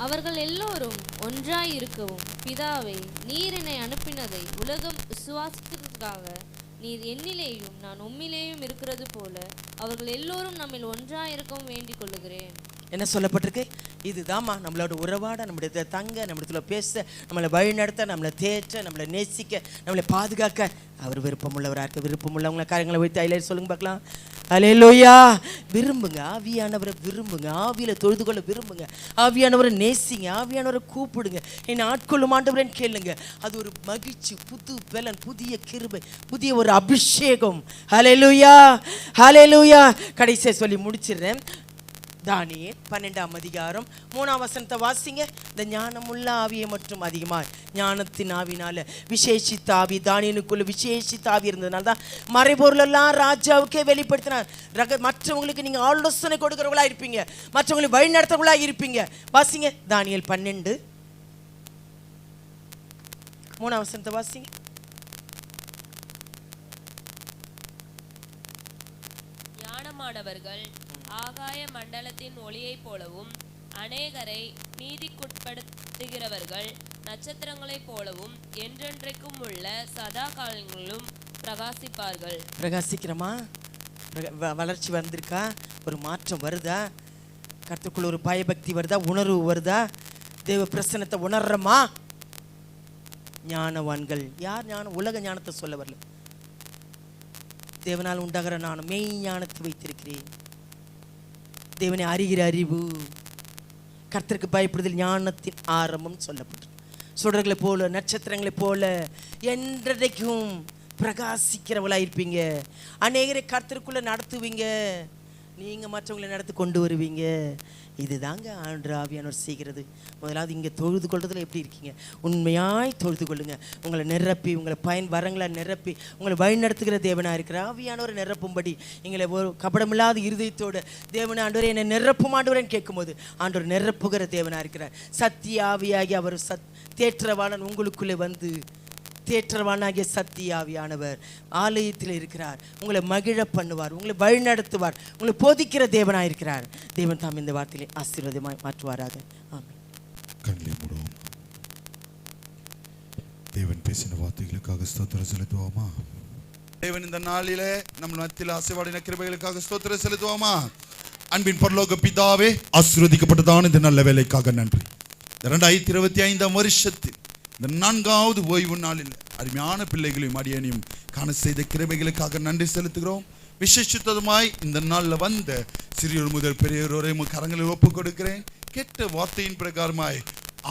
அவர்கள் எல்லோரும் ஒன்றாய் இருக்கவும் பிதாவை நீர் என்னை அனுப்பினதை உலகம் விசுவாசிக்கிறதுக்காக நீர் என்னிலேயும் நான் உம்மிலேயும் இருக்கிறது போல அவர்கள் எல்லோரும் நம்மில் ஒன்றாயிருக்கவும் வேண்டிக் கொள்ளுகிறேன். என்ன சொல்லப்பட்டிருக்கு? இதுதாம்மா நம்மளோட உறவாட, நம்மளுடைய தங்க, நம்மளத்துல பேச, நம்மளை வழி நடத்த, நம்மளை தேற்ற, நம்மளை நேசிக்க, நம்மளை பாதுகாக்க அவர் விருப்பமுள்ளவராக இருக்க. விருப்பமுள்ளவங்களை காரியங்களை வைத்து ஐலைட் சொல்லுங்க பார்க்கலாம். ஹல்லேலூயா. விரும்புங்க, ஆவியானவரை விரும்புங்க, ஆவியில் தொழுது கொள்ள விரும்புங்க, ஆவியானவரை நேசிங்க, ஆவியானவரை கூப்பிடுங்க, என்னை ஆட்கொள்ளும் ஆண்டவரேன்னு கேளுங்க. அது ஒரு மகிழ்ச்சி, புது பலன், புதிய கிருபை, புதிய ஒரு அபிஷேகம். ஹல்லேலூயா ஹல்லேலூயா. கடைசியாக சொல்லி முடிச்சிடுறேன். தானியேல் 12:3 வாசிங்க. இந்த ஞானமுள்ள ஆவியை மற்றும் அதிகமாக ஞானத்தின் ஆவினால விசேஷித்த ஆவி, தானியனுக்குள்ள விசேஷித்த ஆவி இருந்ததுனால தான் மறைபொருளெல்லாம் ராஜாவுக்கே வெளிப்படுத்தினார். மற்றவங்களுக்கு நீங்கள் ஆலோசனை கொடுக்குறவங்களா இருப்பீங்க, மற்றவங்களுக்கு வழி நடத்துறவங்களா இருப்பீங்க. வாசிங்க தானியேல் 12:3 வாசிங்க. ஞானமானவர்கள் ஆகாய மண்டலத்தின் ஒளியைப் போலவும் அநேகரை நீதிக்குட்படுத்துகிறவர்கள் நட்சத்திரங்களைப் போலவும் என்றென்றைக்கும் உள்ள சதா காலங்களிலும் பிரகாசிப்பார்கள். பிரகாசிக்கிறோமா? வளர்ச்சி வந்திருக்கா? ஒரு மாற்றம் வருதா? கர்த்தருக்குள்ள ஒரு பயபக்தி வருதா? உணர்வு வருதா? தேவ பிரசன்னத்தை உணர்றமா? ஞானவான்கள் யார்? ஞானம் உலக ஞானத்தை சொல்ல வரல, தேவனால் உண்டாகிற ஞானம், மெய் ஞானத்தை வைத்திருக்கிறேன். தேவனை அறிகிற அறிவு, கர்த்தருக்கு பயப்படுதல் ஞானத்தின் ஆரம்பம் சொல்லப்பட்டு, சுடர்களை போல நட்சத்திரங்களை போல என்றைக்கும் பிரகாசிக்கிறவளாக இருப்பீங்க. அநேகரை கர்த்தருக்குள்ளே நடத்துவீங்க, நீங்கள் மற்றவங்களை நடத்தி கொண்டு வருவீங்க. இதுதாங்க ஆண்டவர் ஆவியானவர் செய்கிறது. முதலாவது இங்கே தொழுது கொள்றதுல எப்படி இருக்கீங்க? உண்மையாய் தொழுது கொள்ளுங்க. உங்களை நிரப்பி, உங்களை வரங்களை நிரப்பி, உங்களை வழிநடத்துகிற தேவனாக இருக்கிற ஆவியானவரை நிரப்பும்படி எங்களை ஒரு கபடமில்லாத இருதயத்தோடு தேவனை ஆண்டவரை என்னை நிரப்பும் ஆண்டவரேன்னு கேட்கும்போது ஆண்டவர் நிரப்புகிற தேவனாக இருக்கிறார். சத்திய ஆவியாகி அவர் தேற்றவாளன் உங்களுக்குள்ளே வந்து, தேற்றவானாகிய சத்திய ஆவியானவர் ஆலயத்தில் இருக்கிறார். உங்களை மகிழ பண்ணுவார், உங்களை வழிநடத்துவார், உங்களை போதிக்கிற தேவனாக இருக்கிறார். தேவன் தாம் இந்த வார்த்தையை ஆசீர்வாதமாய் மாற்றுவாராக. ஆமென். கண்களை மூடுவோம். தேவன் பேசின வார்த்தைகளுக்காக ஸ்தோத்திரம் செலுத்துவோமா? தேவன் இந்த நாளிலே நம்ம மத்தியில் ஆசீர்வாடின கிருபைகளுக்காக ஸ்தோத்திரம் செலுத்துவோமா? அன்பின் பரலோக பிதாவே, ஆசீர்வதிக்கப்பட்டதான இந்த நல்ல வேலைக்காக நன்றி. 2025 வருஷத்தில் இந்த 4வது ஓய்வு நாளில் அருமையான பிள்ளைகளையும் அடியனையும் காண செய்த கிருபைகளுக்காக நன்றி செலுத்துகிறோம். விசேஷித்ததுமாய் இந்த நாளில் வந்த சிறியோர் முதல் பெரியோரை கரங்களில் ஒப்புக் கொடுக்கிறேன். கெட்ட வார்த்தையின் பிரகாரமாய்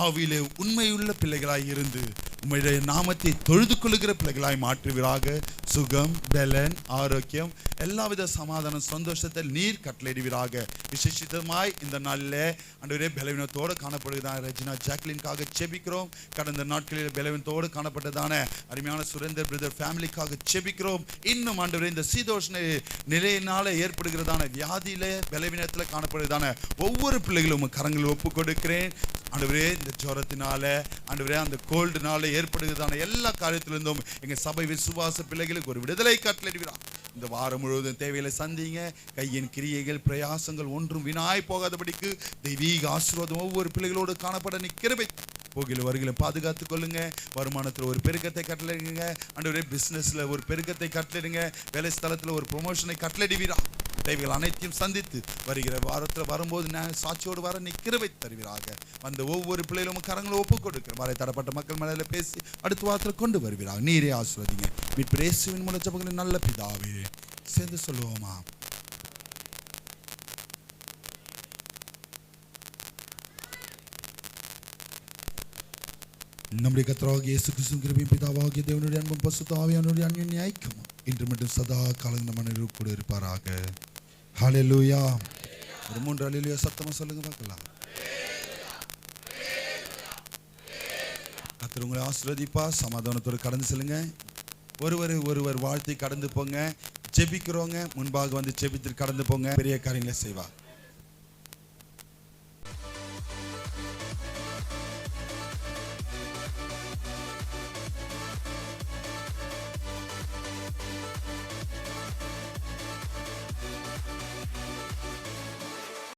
ஆவியிலே உண்மையுள்ள பிள்ளைகளாய் இருந்து உம்முடைய நாமத்தை தொழுது கொள்ளுகிற பிள்ளைகளாய் மாற்றுவீராக. சுகம், பலன், ஆரோக்கியம், எல்லாவித சமாதானம், சந்தோஷத்தை நீர் கட்டளையிடுவீராக. விசேஷித்தமாய் இந்த நாளில் ஆண்டவரே பலவீனத்தோடு காணப்படுகிறதான ரெஜினா ஜாக்லின்காக செபிக்கிறோம். கடந்த நாட்களில் பலவீனத்தோடு காணப்பட்டதான அருமையான சுரேந்தர் பிரதர் ஃபேமிலிக்காக செபிக்கிறோம். இன்னும் ஆண்டவரே இந்த சீதோஷ்ண நிலையினால ஏற்படுகிறதான வியாதியில பலவீனத்தில் காணப்படுகிறதான ஒவ்வொரு பிள்ளைகளும் கரங்களில் ஒப்பு கொடுக்கிறேன். ஆண்டவரே இந்த ஜுரத்தினால, ஆண்டவரே அந்த கோல்டுனால ஏற்படுகிறதான எல்லா காரியத்திலிருந்தும் எங்க சபை விசுவாச பிள்ளைகளுக்கு ஒரு விடுதலை கட்டளையிடுகிறார். இந்த வாரம் முழுவதும் தேவையில சந்திங்க. கையின் கிரியைகள் பிரயாசங்கள் ஒன்றும் வினாய் போகாதபடிக்கு தெய்வீக ஆசீர்வாதம் ஒவ்வொரு பிள்ளைகளோடு காணப்பட கிருபை போகில வருகில பாதுகாத்துக் கொள்ளுங்க. வருமானத்தில் ஒரு பெருக்கத்தை கட்டளையிடுங்க. ஆண்டவரே பிசினஸ்ல ஒரு பெருக்கத்தை கட்டளையிடுங்க. வேலை ஸ்தலத்தில் ஒரு ப்ரொமோஷனை கட்டளையிடுவீரா. தேவைகள் அனைத்தையும் சந்தித்து வருகிற வாரத்தில் வரும்போது சாட்சியோடு வர நீ கிருபை தருவீராக. வந்த ஒவ்வொரு பிள்ளைகளும் கரங்களை ஒப்புக் கொடுக்கிற வரை தரப்பட்ட மக்கள் மேல பேசி அடுத்த வாரத்தில் கொண்டு வருவீராக. நீரே ஆசீர்வதிங்க. மீட்பர் இயேசுவின் மூலம் ஜெபங்களின் நல்ல பிதாவே. சேர்ந்து சொல்லுவோமா? நம்முடைய கர்த்தராகிய இயேசு கிறிஸ்துவின் கிருபையும் பிதாவாகிய தேவனுடைய அன்பும் பரிசுத்த ஆவியானவருடைய அன்யோன்ய ஐக்கியமும் இன்று மட்டும் சதா காலம் நம்ம மனதில் கூட இருப்பாராக. ஹல்லேலூயா. ஒரு 3 ஹல்லேலூயா சத்தமா சொல்லுங்க பார்க்கலாம். கர்த்தர் உங்களை ஆசீர்வதிப்பா. சமாதானத்தோடு கடந்து செல்லுங்க. ஒருவர் வாழ்த்தி கடந்து போங்க. ஜெபிக்கிறவங்க முன்பாக வந்து ஜெபித்து கடந்து போங்க. பெரிய காரியங்களை செய்வா.